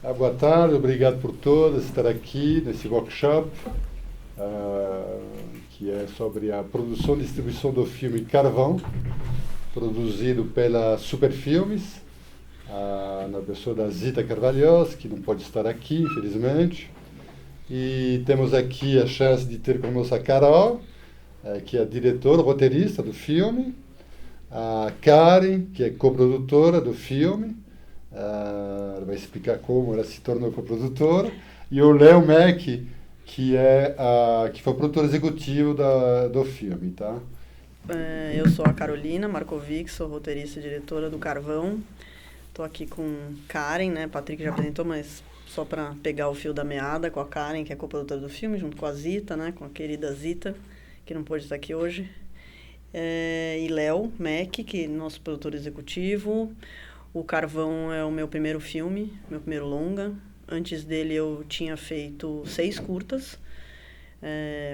Boa tarde, obrigado por todos estar aqui nesse workshop, que é sobre a produção e distribuição do filme Carvão, produzido pela Superfilmes, na pessoa da Zita Carvalhos, que não pode estar aqui, infelizmente. E temos aqui a chance de ter conosco a Carol, que é a diretora, roteirista do filme, a Karen, que é coprodutora do filme, ela vai explicar como ela se tornou coprodutora, e o Léo Mack, que foi o produtor executivo do filme, tá? Eu sou a Carolina Markovic, sou roteirista e diretora do Carvão. Estou aqui com Karen, né? Patrick já apresentou, mas só para pegar o fio da meada com a Karen, que é coprodutora do filme, junto com a Zita, né? Com a querida Zita, que não pôde estar aqui hoje. E Léo Mack, que é nosso produtor executivo. O Carvão é o meu primeiro filme, meu primeiro longa. Antes dele eu tinha feito 6 curtas.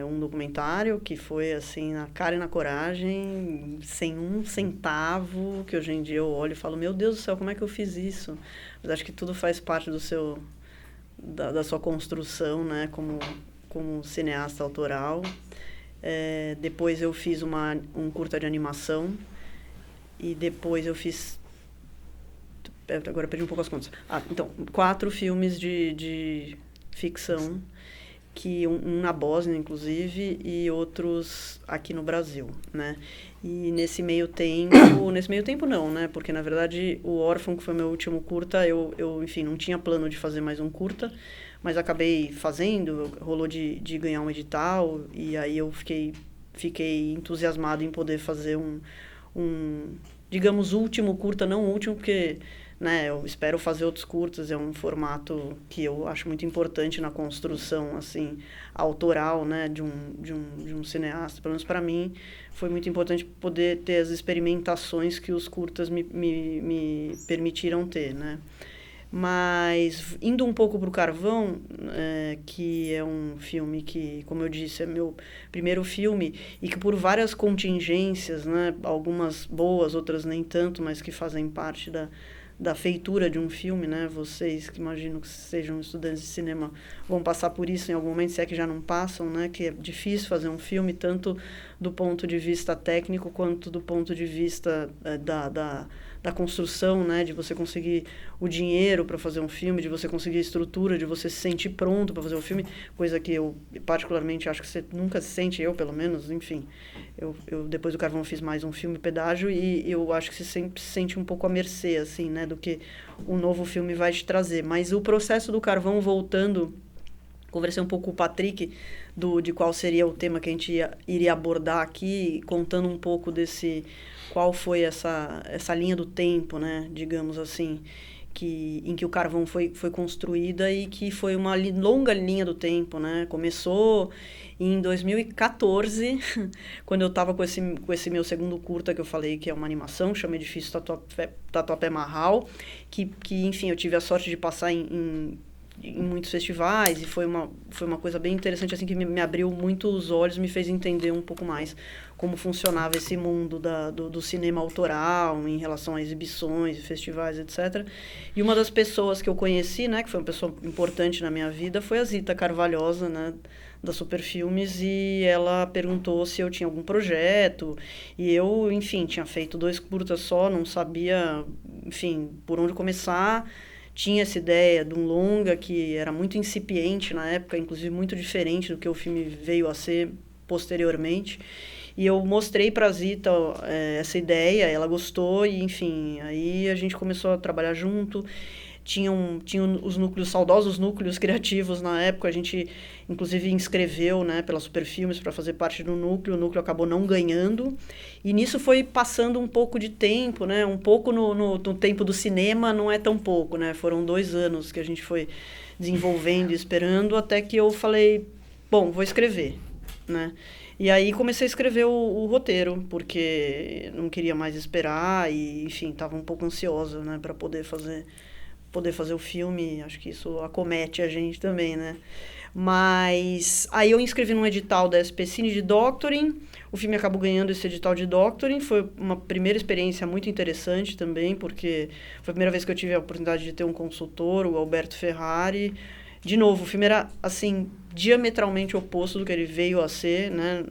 Um documentário que foi assim, na cara e na coragem, sem um centavo, que hoje em dia eu olho e falo, meu Deus do céu, como é que eu fiz isso? Mas acho que tudo faz parte da sua construção, né, como cineasta autoral. Depois eu fiz um curta de animação e depois eu fiz... Agora eu perdi um pouco as contas. Então, 4 filmes de ficção, que um na Bósnia, inclusive, e outros aqui no Brasil, né? E nesse meio tempo não, né? Porque, na verdade, o Órfão, que foi meu último curta, enfim, não tinha plano de fazer mais um curta, mas acabei fazendo, rolou de ganhar um edital, e aí eu fiquei entusiasmado em poder fazer digamos, último curta, não último, porque... né, eu espero fazer outros curtas, é um formato que eu acho muito importante na construção, assim, autoral, né, de um cineasta. Pelo menos para mim, foi muito importante poder ter as experimentações que os curtas me permitiram ter, né. Mas, indo um pouco para o Carvão, que é um filme que, como eu disse, é meu primeiro filme, e que por várias contingências, né, algumas boas, outras nem tanto, mas que fazem parte da feitura de um filme, né? Vocês que imagino que sejam estudantes de cinema vão passar por isso em algum momento, se é que já não passam, né? Que é difícil fazer um filme, tanto do ponto de vista técnico quanto do ponto de vista da construção, né? De você conseguir o dinheiro para fazer um filme, de você conseguir a estrutura, de você se sentir pronto para fazer um filme, coisa que eu particularmente acho que você nunca se sente, eu pelo menos, enfim. Eu depois do Carvão fiz mais um filme, Pedágio, e eu acho que você sempre se sente um pouco à mercê, assim, né? Do que o novo filme vai te trazer. Mas o processo do Carvão, voltando, conversei um pouco com o Patrick de qual seria o tema que a gente iria abordar aqui, contando um pouco qual foi essa linha do tempo, né, digamos assim, em que o Carvão foi construída e que foi uma longa linha do tempo, né? Começou em 2014, quando eu estava com esse meu segundo curta que eu falei, que é uma animação, chama Edifício Tatuapé Marral, que, enfim, eu tive a sorte de passar em muitos festivais, e foi uma coisa bem interessante, assim, que me abriu muito os olhos, me fez entender um pouco mais como funcionava esse mundo do cinema autoral em relação a exibições, festivais, etc. E uma das pessoas que eu conheci, né, que foi uma pessoa importante na minha vida, foi a Zita Carvalhosa, né, da Superfilmes, e ela perguntou se eu tinha algum projeto, e eu, enfim, tinha feito 2 curtas só, não sabia, enfim, por onde começar. Tinha essa ideia de um longa que era muito incipiente na época, inclusive muito diferente do que o filme veio a ser posteriormente. E eu mostrei para a Zita essa ideia, ela gostou e, enfim, aí a gente começou a trabalhar junto. Tinham os núcleos, saudosos núcleos criativos na época, a gente inclusive inscreveu, né, pela Superfilmes para fazer parte do núcleo, o núcleo acabou não ganhando, e nisso foi passando um pouco de tempo, né, um pouco no tempo do cinema não é tão pouco, né, foram 2 anos que a gente foi desenvolvendo e esperando, até que eu falei, bom, vou escrever, né. E aí comecei a escrever o roteiro, porque não queria mais esperar e, enfim, estava um pouco ansiosa, né, para poder fazer o filme. Acho que isso acomete a gente também, né? Mas aí eu inscrevi num edital da SP Cine de Doctoring, o filme acabou ganhando esse edital de Doctoring, foi uma primeira experiência muito interessante também, porque foi a primeira vez que eu tive a oportunidade de ter um consultor, o Alberto Ferrari. De novo, o filme era, assim, diametralmente oposto do que ele veio a ser, né,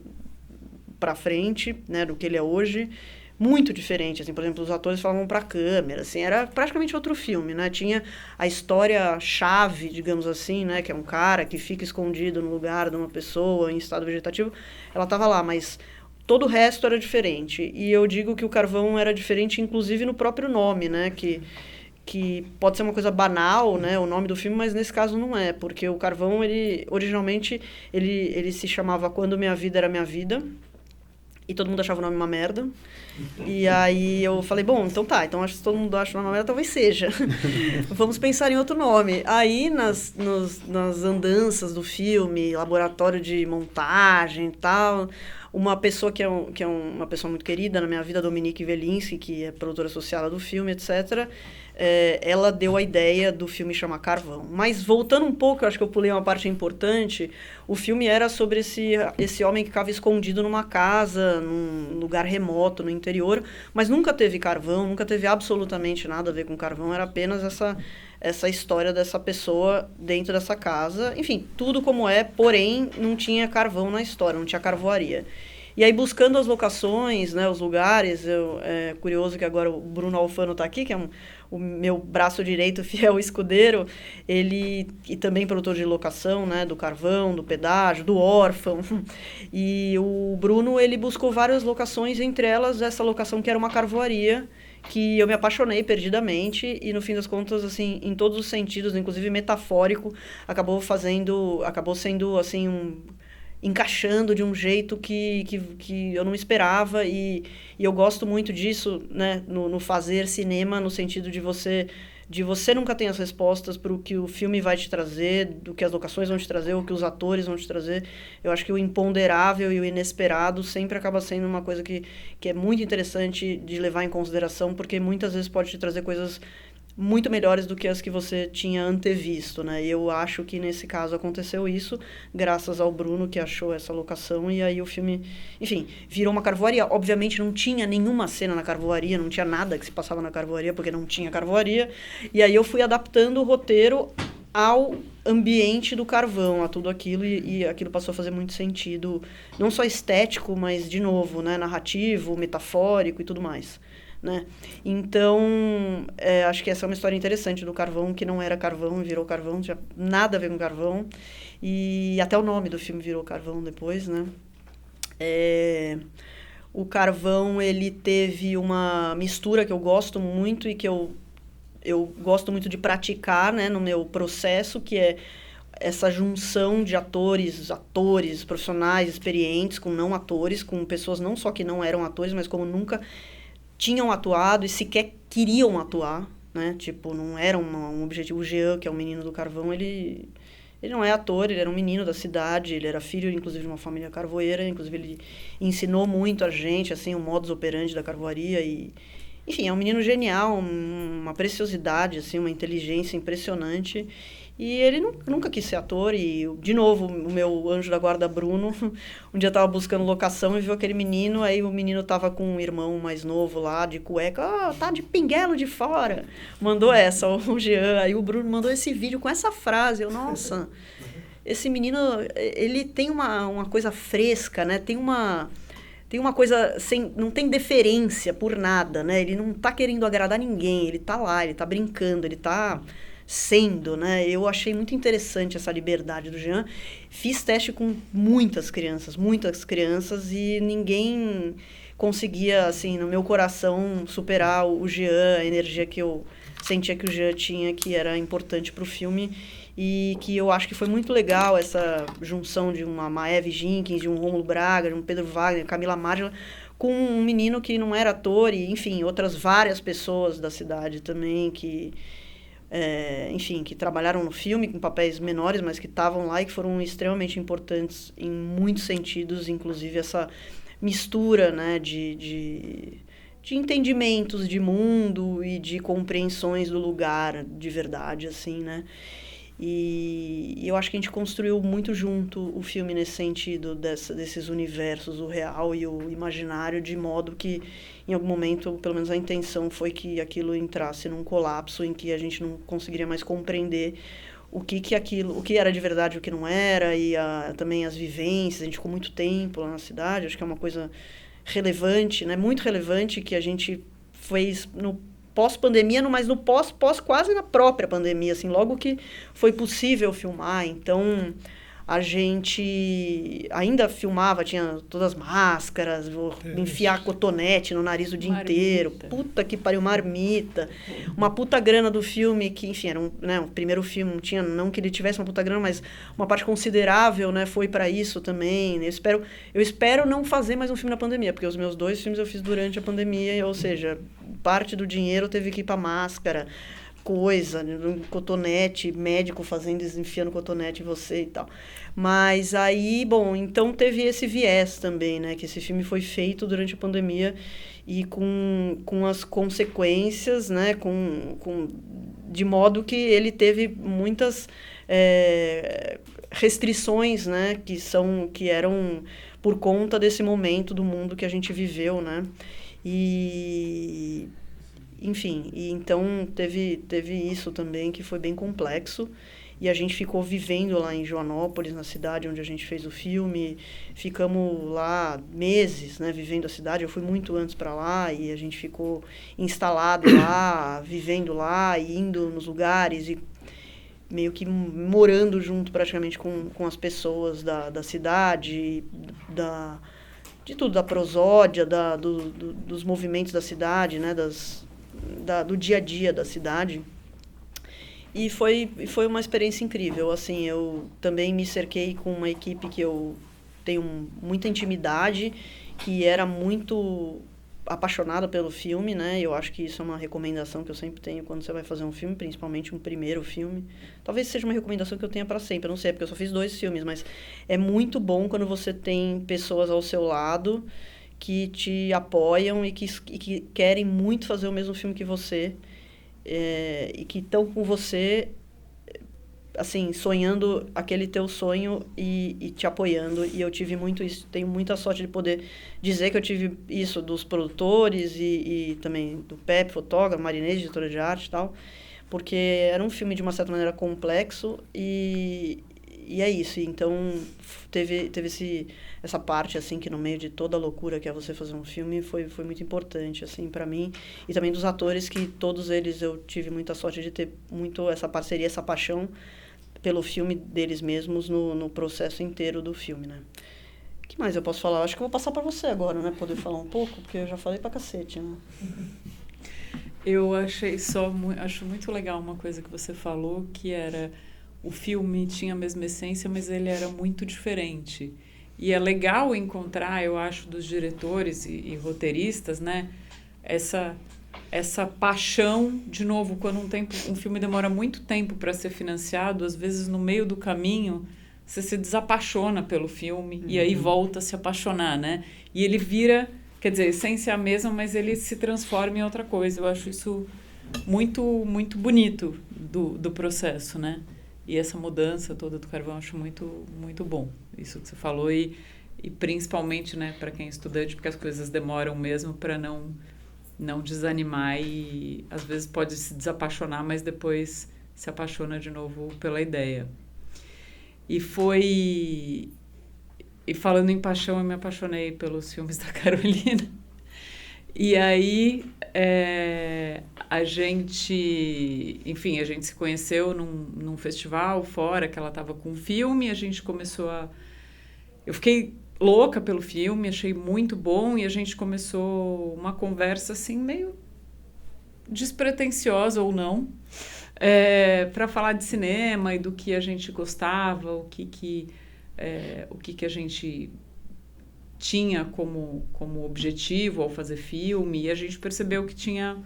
pra frente, né, do que ele é hoje. Muito diferente, assim, por exemplo, os atores falavam pra câmera, assim, era praticamente outro filme, né, tinha a história-chave, digamos assim, né, que é um cara que fica escondido no lugar de uma pessoa em estado vegetativo, ela tava lá, mas todo o resto era diferente, e eu digo que o Carvão era diferente, inclusive no próprio nome, né, que pode ser uma coisa banal, né, o nome do filme, mas nesse caso não é, porque o Carvão, ele, originalmente, ele se chamava Quando Minha Vida Era Minha Vida, e todo mundo achava o nome uma merda. E aí eu falei, bom, então tá, então acho que se todo mundo acha o nome uma merda, talvez seja. Vamos pensar em outro nome. Aí nas andanças do filme, laboratório de montagem e tal, uma pessoa que é uma pessoa muito querida na minha vida, Dominique Velinski, que é produtora associada do filme, etc., ela deu a ideia do filme chamar Carvão. Mas voltando um pouco, eu acho que eu pulei uma parte importante, o filme era sobre esse homem que ficava escondido numa casa, num lugar remoto, no interior, mas nunca teve carvão, nunca teve absolutamente nada a ver com carvão, era apenas essa história dessa pessoa dentro dessa casa. Enfim, tudo como é, porém não tinha carvão na história, não tinha carvoaria. E aí, buscando as locações, né, os lugares, é curioso que agora o Bruno Alfano está aqui, que é o meu braço direito, fiel escudeiro, ele, e também produtor de locação, né, do Carvão, do Pedágio, do Órfão. E o Bruno, ele buscou várias locações, entre elas essa locação que era uma carvoaria, que eu me apaixonei perdidamente e, no fim das contas, assim, em todos os sentidos, inclusive metafórico, acabou sendo, assim, encaixando de um jeito que eu não esperava e eu gosto muito disso, né, no fazer cinema, no sentido de você nunca tem as respostas para o que o filme vai te trazer, do que as locações vão te trazer, o que os atores vão te trazer. Eu acho que o imponderável e o inesperado sempre acaba sendo uma coisa que é muito interessante de levar em consideração, porque muitas vezes pode te trazer coisas muito melhores do que as que você tinha antevisto, né? E eu acho que nesse caso aconteceu isso, graças ao Bruno que achou essa locação, e aí o filme, enfim, virou uma carvoaria. Obviamente não tinha nenhuma cena na carvoaria, não tinha nada que se passava na carvoaria, porque não tinha carvoaria, e aí eu fui adaptando o roteiro ao ambiente do carvão, a tudo aquilo, e aquilo passou a fazer muito sentido, não só estético, mas, de novo, né, narrativo, metafórico e tudo mais. Né? Então, acho que essa é uma história interessante do carvão, que não era carvão e virou carvão, não tinha nada a ver com carvão, e até o nome do filme virou Carvão depois, né? O Carvão, ele teve uma mistura que eu gosto muito e que eu gosto muito de praticar, né, no meu processo, que é essa junção de atores, profissionais, experientes, com não atores, com pessoas não só que não eram atores, mas como nunca tinham atuado e sequer queriam atuar, né? Tipo, não era um objetivo. O Jean, que é o menino do Carvão, ele não é ator, ele era um menino da cidade, ele era filho, inclusive, de uma família carvoeira, inclusive ele ensinou muito a gente, assim, o modus operandi da carvoaria e... Enfim, é um menino genial, uma preciosidade, assim, uma inteligência impressionante. E ele nunca quis ser ator. E, de novo, o meu anjo da guarda, Bruno, um dia estava buscando locação e viu aquele menino. Aí o menino estava com um irmão mais novo lá, de cueca. Tá de pinguelo de fora. Mandou essa, o Jean. Aí o Bruno mandou esse vídeo com essa frase. Eu, nossa, esse menino, ele tem uma coisa fresca, né? Tem uma coisa não tem deferência por nada, né? Ele não tá querendo agradar ninguém, ele tá lá, ele tá brincando, ele tá sendo, né? Eu achei muito interessante essa liberdade do Jean. Fiz teste com muitas crianças, e ninguém conseguia, assim, no meu coração, superar o Jean, a energia que eu sentia que o Jean tinha, que era importante pro filme. E que eu acho que foi muito legal essa junção de uma Maeve Jenkins, de um Rômulo Braga, de um Pedro Wagner, Camila Mádila, com um menino que não era ator e, enfim, outras várias pessoas da cidade também que, enfim, que trabalharam no filme com papéis menores, mas que estavam lá e que foram extremamente importantes em muitos sentidos, inclusive essa mistura, né, de entendimentos de mundo e de compreensões do lugar de verdade, assim, né? E eu acho que a gente construiu muito junto o filme nesse sentido, desses universos, o real e o imaginário, de modo que, em algum momento, pelo menos a intenção foi que aquilo entrasse num colapso em que a gente não conseguiria mais compreender o que era de verdade e o que não era, e também as vivências. A gente ficou muito tempo lá na cidade, acho que é uma coisa relevante, né? Muito relevante, que a gente fez no pós-pandemia, mas no pós quase na própria pandemia, assim, logo que foi possível filmar. Então, a gente ainda filmava, tinha todas as máscaras, enfiar cotonete no nariz o dia inteiro. Puta que pariu, marmita. Uma puta grana do filme, que, enfim, era um primeiro filme, não que ele tivesse uma puta grana, mas uma parte considerável, né, foi para isso também. Eu espero não fazer mais um filme na pandemia, porque os meus 2 filmes eu fiz durante a pandemia, ou seja, parte do dinheiro teve que ir para máscara, um cotonete, médico enfiando cotonete em você e tal. Mas aí, bom, então teve esse viés também, né? Que esse filme foi feito durante a pandemia e com as consequências, né? De modo que ele teve muitas restrições, né? Que eram por conta desse momento do mundo que a gente viveu, né? Enfim, e então teve isso também, que foi bem complexo. E a gente ficou vivendo lá em Joanópolis, na cidade onde a gente fez o filme. Ficamos lá meses, né, vivendo a cidade. Eu fui muito antes para lá e a gente ficou instalado lá, vivendo lá, e indo nos lugares e meio que morando junto praticamente com as pessoas da cidade, de tudo, da prosódia, dos movimentos da cidade, né, do dia a dia da cidade. E foi uma experiência incrível. Assim, eu também me cerquei com uma equipe que eu tenho muita intimidade, que era muito apaixonada pelo filme, né? Eu acho que isso é uma recomendação que eu sempre tenho quando você vai fazer um filme, principalmente um primeiro filme. Talvez seja uma recomendação que eu tenha para sempre, eu não sei, porque eu só fiz 2 filmes, mas é muito bom quando você tem pessoas ao seu lado que te apoiam e que querem muito fazer o mesmo filme que você, e que estão com você, assim, sonhando aquele teu sonho e te apoiando. E eu tive muito isso, tenho muita sorte de poder dizer que eu tive isso dos produtores e também do Pepe, fotógrafo, Marinês, diretora de arte e tal, porque era um filme de uma certa maneira complexo e é isso. Então teve essa parte, assim, que no meio de toda a loucura que é você fazer um filme, foi muito importante, assim, para mim. E também dos atores, que todos eles eu tive muita sorte de ter muito essa parceria, essa paixão pelo filme deles mesmos no processo inteiro do filme, né? O que mais eu posso falar? Acho que eu vou passar para você agora, né? Poder falar um pouco, porque eu já falei pra cacete, né? Eu acho muito legal uma coisa que você falou, que era o filme tinha a mesma essência, mas ele era muito diferente. E é legal encontrar, eu acho, dos diretores e roteiristas, né, essa paixão, de novo, quando um filme demora muito tempo para ser financiado, às vezes no meio do caminho você se desapaixona pelo filme e aí volta a se apaixonar, né? E ele vira, quer dizer, a essência é a mesma, mas ele se transforma em outra coisa. Eu acho isso muito, muito bonito do processo, né? E essa mudança toda do Carvão eu acho muito, muito bom, isso que você falou, e principalmente, né, para quem é estudante, porque as coisas demoram mesmo, para não desanimar, e às vezes pode se desapaixonar, mas depois se apaixona de novo pela ideia. E falando em paixão, eu me apaixonei pelos filmes da Carolina. E aí a gente se conheceu num festival fora, que ela estava com um filme, a gente começou eu fiquei louca pelo filme, achei muito bom, e a gente começou uma conversa assim, meio despretensiosa ou não, para falar de cinema e do que a gente gostava, o que a gente tinha como objetivo ao fazer filme, e a gente percebeu que tinha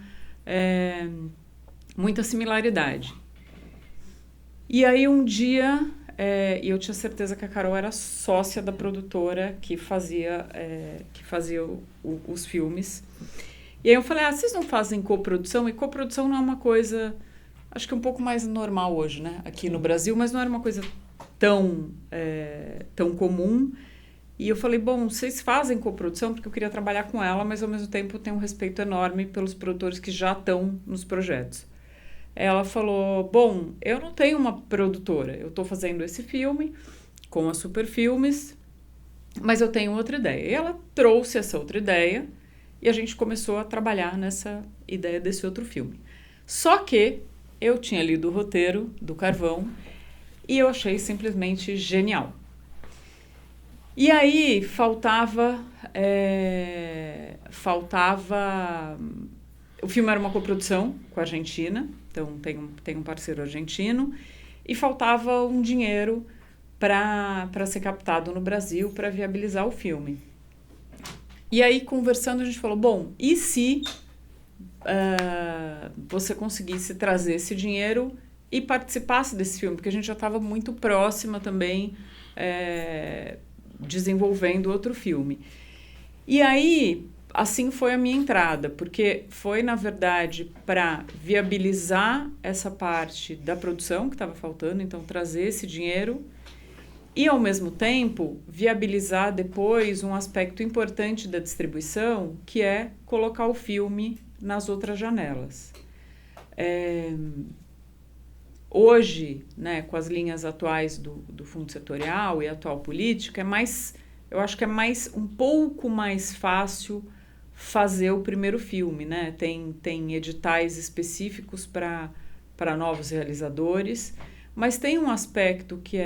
muita similaridade. E aí um dia, eu tinha certeza que a Carol era sócia da produtora que fazia os filmes. E aí eu falei, vocês não fazem coprodução? E coprodução não é uma coisa acho que um pouco mais normal hoje, né? Aqui no Brasil, mas não era uma coisa tão comum. E eu falei, bom, vocês fazem coprodução? Porque eu queria trabalhar com ela, mas ao mesmo tempo eu tenho um respeito enorme pelos produtores que já estão nos projetos. Ela falou, bom, eu não tenho uma produtora, eu estou fazendo esse filme com a Super Filmes, mas eu tenho outra ideia. E ela trouxe essa outra ideia e a gente começou a trabalhar nessa ideia desse outro filme. Só que eu tinha lido o roteiro do Carvão e eu achei simplesmente genial. E aí faltava... O filme era uma coprodução com a Argentina, então tem um parceiro argentino, e faltava um dinheiro para ser captado no Brasil para viabilizar o filme. E aí, conversando, a gente falou, bom, e se você conseguisse trazer esse dinheiro e participasse desse filme? Porque a gente já estava muito próxima também, desenvolvendo outro filme. E aí, assim foi a minha entrada, porque foi, na verdade, para viabilizar essa parte da produção que estava faltando, então trazer esse dinheiro e, ao mesmo tempo, viabilizar depois um aspecto importante da distribuição, que é colocar o filme nas outras janelas. Hoje, né, com as linhas atuais do fundo setorial e a atual política, eu acho que é um pouco mais fácil fazer o primeiro filme, né? Tem editais específicos para novos realizadores, mas tem um aspecto que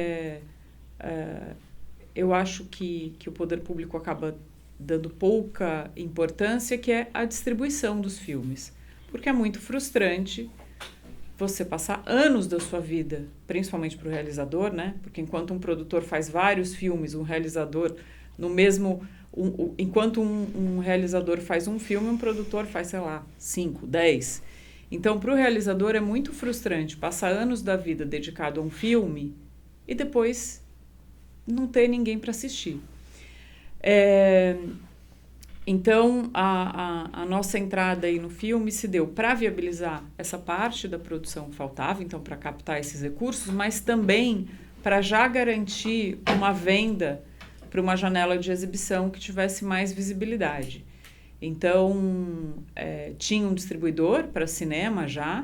eu acho que o poder público acaba dando pouca importância, que é a distribuição dos filmes. Porque é muito frustrante você passar anos da sua vida, principalmente para o realizador, né? Porque enquanto um produtor faz vários filmes, um realizador no mesmo... enquanto um realizador faz um filme, um produtor faz, sei lá, 5, 10. Então, para o realizador é muito frustrante passar anos da vida dedicado a um filme e depois não ter ninguém para assistir. Então, a nossa entrada aí no filme se deu para viabilizar essa parte da produção que faltava, então para captar esses recursos, mas também para já garantir uma venda para uma janela de exibição que tivesse mais visibilidade. Então, tinha um distribuidor para cinema já,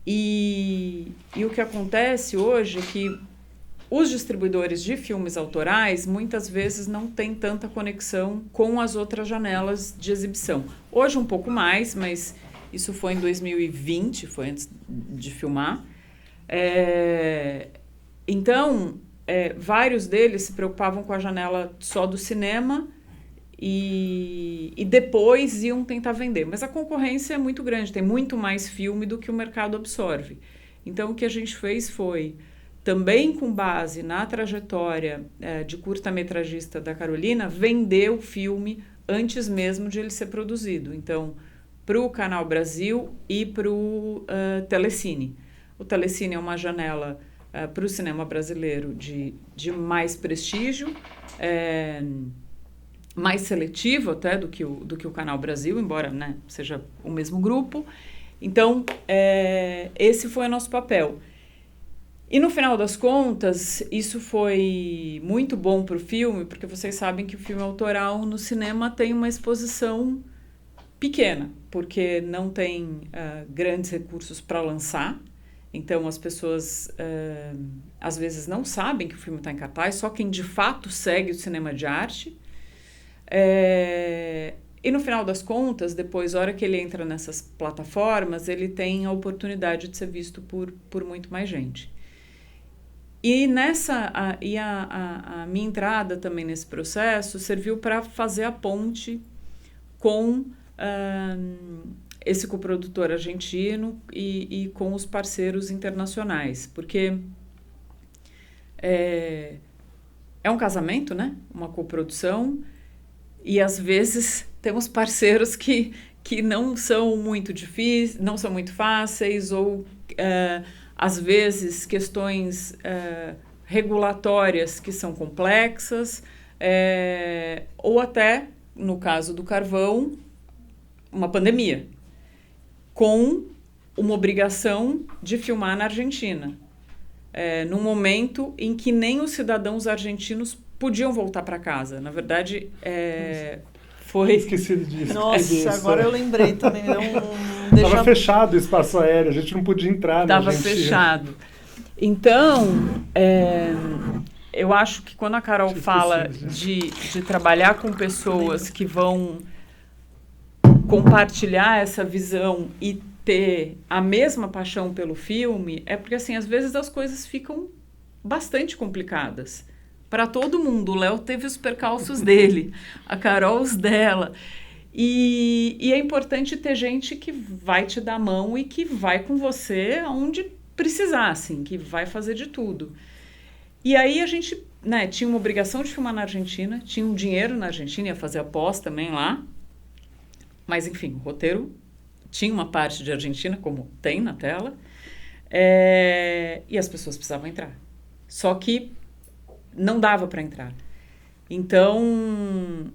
e o que acontece hoje é que os distribuidores de filmes autorais muitas vezes não têm tanta conexão com as outras janelas de exibição. Hoje um pouco mais, mas isso foi em 2020, foi antes de filmar. Então, vários deles se preocupavam com a janela só do cinema e depois iam tentar vender. Mas a concorrência é muito grande, tem muito mais filme do que o mercado absorve. Então, o que a gente fez foi, também com base na trajetória de curta-metragista da Carolina, vender o filme antes mesmo de ele ser produzido. Então, para o Canal Brasil e para o Telecine. O Telecine é uma janela para o cinema brasileiro de mais prestígio, mais seletivo até do que o Canal Brasil, embora, né, seja o mesmo grupo. Então, esse foi o nosso papel. E no final das contas, isso foi muito bom para o filme, porque vocês sabem que o filme autoral no cinema tem uma exposição pequena, porque não tem grandes recursos para lançar. Então, as pessoas às vezes não sabem que o filme está em cartaz, só quem de fato segue o cinema de arte. E no final das contas, depois, a hora que ele entra nessas plataformas, ele tem a oportunidade de ser visto por muito mais gente. E a minha entrada também nesse processo serviu para fazer a ponte com esse coprodutor argentino e com os parceiros internacionais, porque é um casamento, né? Uma coprodução, e às vezes temos parceiros que não são muito difíceis, não são muito fáceis, ou às vezes questões regulatórias que são complexas, ou até, no caso do Carvão, uma pandemia, com uma obrigação de filmar na Argentina, num momento em que nem os cidadãos argentinos podiam voltar para casa. Na verdade, foi... Esquecido disso. Nossa, agora eu lembrei também. Estava fechado o espaço aéreo, a gente não podia entrar na Argentina. Estava fechado. Então, eu acho que quando a Carol fala de trabalhar com pessoas que vão compartilhar essa visão e ter a mesma paixão pelo filme, é porque, assim, às vezes as coisas ficam bastante complicadas. Para todo mundo. O Léo teve os percalços dele, a Carol os dela. E é importante ter gente que vai te dar a mão e que vai com você aonde precisar, assim, que vai fazer de tudo. E aí a gente, né, tinha uma obrigação de filmar na Argentina, tinha um dinheiro na Argentina, ia fazer a pós também lá. Mas, enfim, o roteiro tinha uma parte de Argentina, como tem na tela, e as pessoas precisavam entrar. Só que não dava para entrar. Então,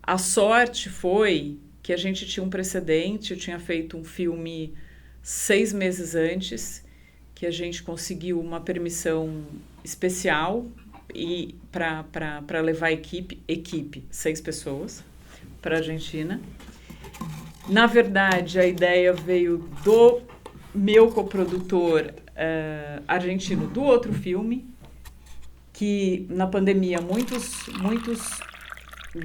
a sorte foi que a gente tinha um precedente. Eu tinha feito um filme 6 meses antes, que a gente conseguiu uma permissão especial para levar a equipe, 6 pessoas, para a Argentina. Na verdade, a ideia veio do meu coprodutor argentino do outro filme, que na pandemia muitos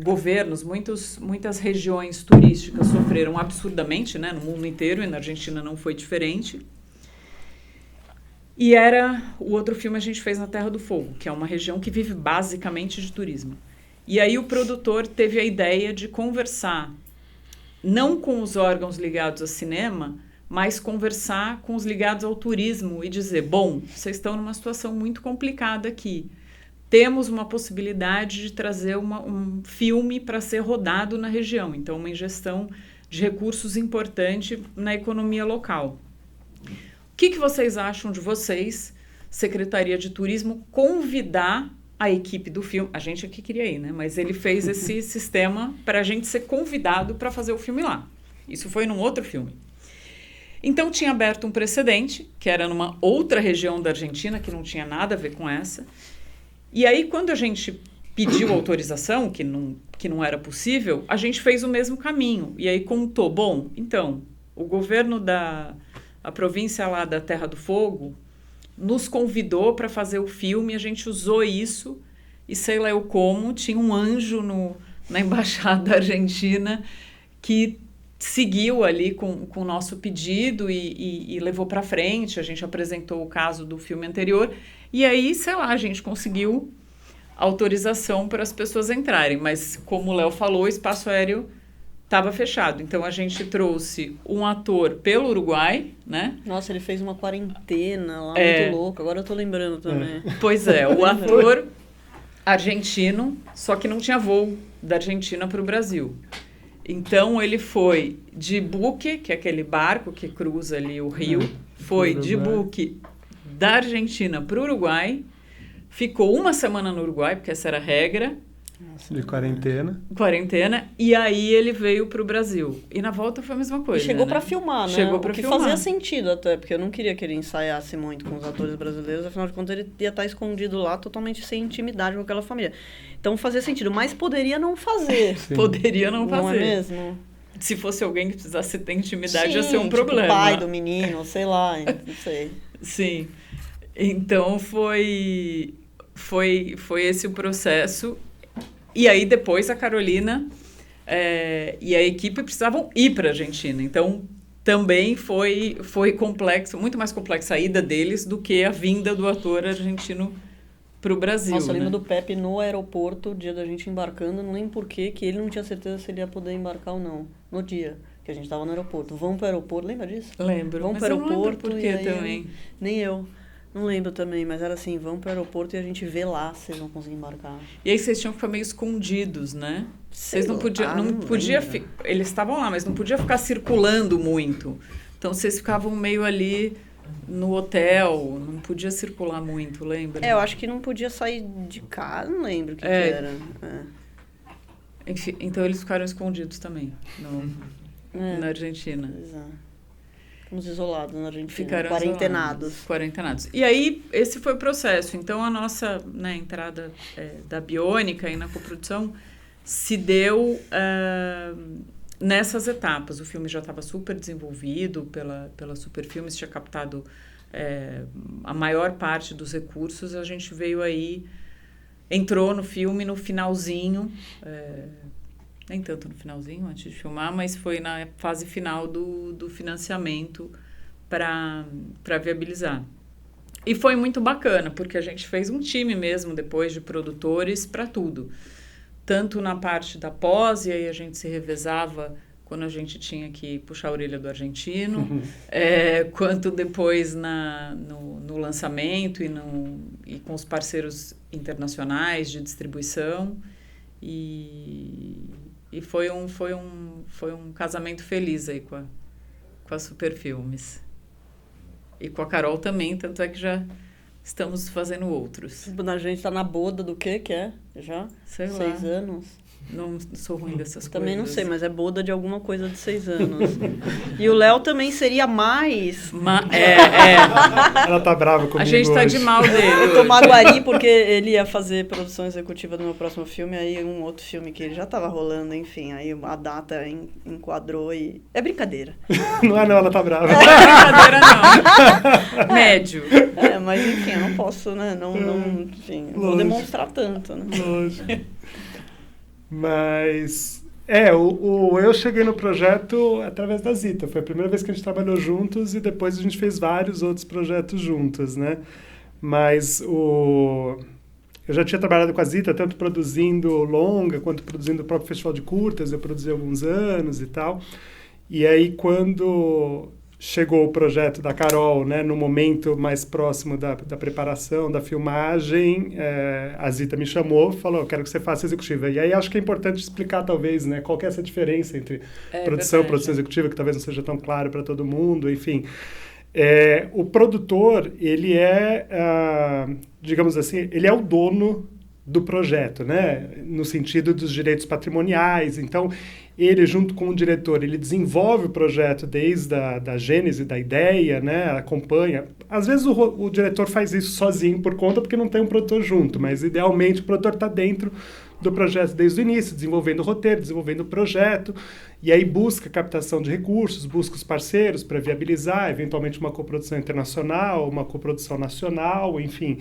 governos, muitas regiões turísticas sofreram absurdamente, né, no mundo inteiro, e na Argentina não foi diferente. E o outro filme a gente fez na Terra do Fogo, que é uma região que vive basicamente de turismo. E aí o produtor teve a ideia de conversar, não com os órgãos ligados a cinema, mas conversar com os ligados ao turismo e dizer, bom, vocês estão numa situação muito complicada aqui. Temos uma possibilidade de trazer um filme para ser rodado na região. Então, uma injeção de recursos importante na economia local. O que vocês acham de vocês, Secretaria de Turismo, convidar a equipe do filme? A gente aqui queria ir, né? Mas ele fez esse sistema para a gente ser convidado para fazer o filme lá. Isso foi num outro filme. Então, tinha aberto um precedente, que era numa outra região da Argentina, que não tinha nada a ver com essa. E aí, quando a gente pediu autorização, que não era possível, a gente fez o mesmo caminho. E aí contou, bom, então, o governo a província lá da Terra do Fogo nos convidou para fazer o filme, a gente usou isso, e sei lá eu como, tinha um anjo na Embaixada Argentina que seguiu ali com o nosso pedido e levou para frente. A gente apresentou o caso do filme anterior, e aí, sei lá, a gente conseguiu autorização para as pessoas entrarem, mas como o Léo falou, o espaço aéreo estava fechado. Então, a gente trouxe um ator pelo Uruguai, né? Nossa, ele fez uma quarentena lá, muito louco. Agora eu tô lembrando também. Pois é, o ator argentino, só que não tinha voo da Argentina para o Brasil. Então, ele foi de buque, que é aquele barco que cruza ali o rio, foi de buque da Argentina para o Uruguai, ficou 1 semana no Uruguai, porque essa era a regra. De quarentena. E aí ele veio para o Brasil. E na volta foi a mesma coisa. E chegou, né? para filmar, né? Chegou para filmar. Fazia sentido até, porque eu não queria que ele ensaiasse muito com os atores brasileiros, afinal de contas ele ia estar escondido lá, totalmente sem intimidade com aquela família. Então fazia sentido, mas poderia não fazer. Poderia não fazer. Não é mesmo? Se fosse alguém que precisasse ter intimidade, ia ser um tipo problema. O pai do menino, sei lá, não sei. Sim. Então foi esse o processo. E aí depois a Carolina e a equipe precisavam ir para a Argentina. Então também foi complexo, muito mais complexa a ida deles do que a vinda do ator argentino para o Brasil. Nossa, eu lembro né? do Pepe no aeroporto, o dia da gente embarcando, não lembro por quê, que ele não tinha certeza se ele ia poder embarcar ou não, no dia que a gente estava no aeroporto. Vamos para o aeroporto, lembra disso? Lembro, vamos mas para o eu não lembro aeroporto por quê também. Nem eu. Não lembro também, mas era assim, vamos para o aeroporto e a gente vê lá se vocês vão conseguir embarcar. E aí vocês tinham que ficar meio escondidos, né? Vocês não podiam... eles estavam lá, mas não podia ficar circulando muito. Então vocês ficavam meio ali no hotel, não podia circular muito, lembra? Eu acho que não podia sair de casa, não lembro o que era. Enfim, então eles ficaram escondidos também na Argentina. Exato. Ficamos isolados na Argentina, Ficaram quarentenados. Quarentenados. E aí, esse foi o processo. Então, a nossa, né, entrada da Biônica aí na coprodução se deu nessas etapas. O filme já estava super desenvolvido pela Superfilmes, tinha captado a maior parte dos recursos. A gente veio aí, entrou no filme no finalzinho, nem tanto no finalzinho, antes de filmar, mas foi na fase final do financiamento para viabilizar. E foi muito bacana, porque a gente fez um time mesmo, depois, de produtores para tudo. Tanto na parte da pós, e aí a gente se revezava quando a gente tinha que puxar a orelha do argentino, quanto depois no lançamento e com os parceiros internacionais de distribuição. E foi um casamento feliz aí com a Superfilmes. E com a Carol também, tanto é que já estamos fazendo outros. A gente tá na boda do que é? Já? Sei lá. 6 anos. Não sou ruim dessas Também coisas. não sei, mas é boda de alguma coisa de 6 anos. E o Léo também seria mais... Ela tá brava comigo A gente tá hoje. de mal dele. Eu tô magoari porque ele ia fazer produção executiva do meu próximo filme, aí um outro filme que ele já tava rolando, enfim, aí a data enquadrou e... É brincadeira. Não, ela tá brava. Não é brincadeira, não. Médio. Mas enfim, eu não posso, né? Enfim, não vou demonstrar tanto, né? Lógico. Mas, eu cheguei no projeto através da Zita. Foi a primeira vez que a gente trabalhou juntos e depois a gente fez vários outros projetos juntos, né? Mas eu já tinha trabalhado com a Zita, tanto produzindo longa quanto produzindo o próprio festival de curtas. Eu produzi há alguns anos e tal. E aí, quando chegou o projeto da Carol, né, no momento mais próximo da preparação, da filmagem, a Zita me chamou e falou, eu quero que você faça executiva. E aí acho que é importante explicar, talvez, né, qual que é essa diferença entre produção e produção executiva, que talvez não seja tão claro para todo mundo, enfim. O produtor, ele digamos assim, ele é o dono do projeto, né, no sentido dos direitos patrimoniais. Então, ele, junto com o diretor, ele desenvolve o projeto desde a gênese da ideia, né, acompanha. Às vezes o diretor faz isso sozinho por conta, porque não tem um produtor junto, mas idealmente o produtor está dentro do projeto desde o início, desenvolvendo o roteiro, desenvolvendo o projeto, e aí busca captação de recursos, busca os parceiros para viabilizar, eventualmente uma coprodução internacional, uma coprodução nacional, enfim.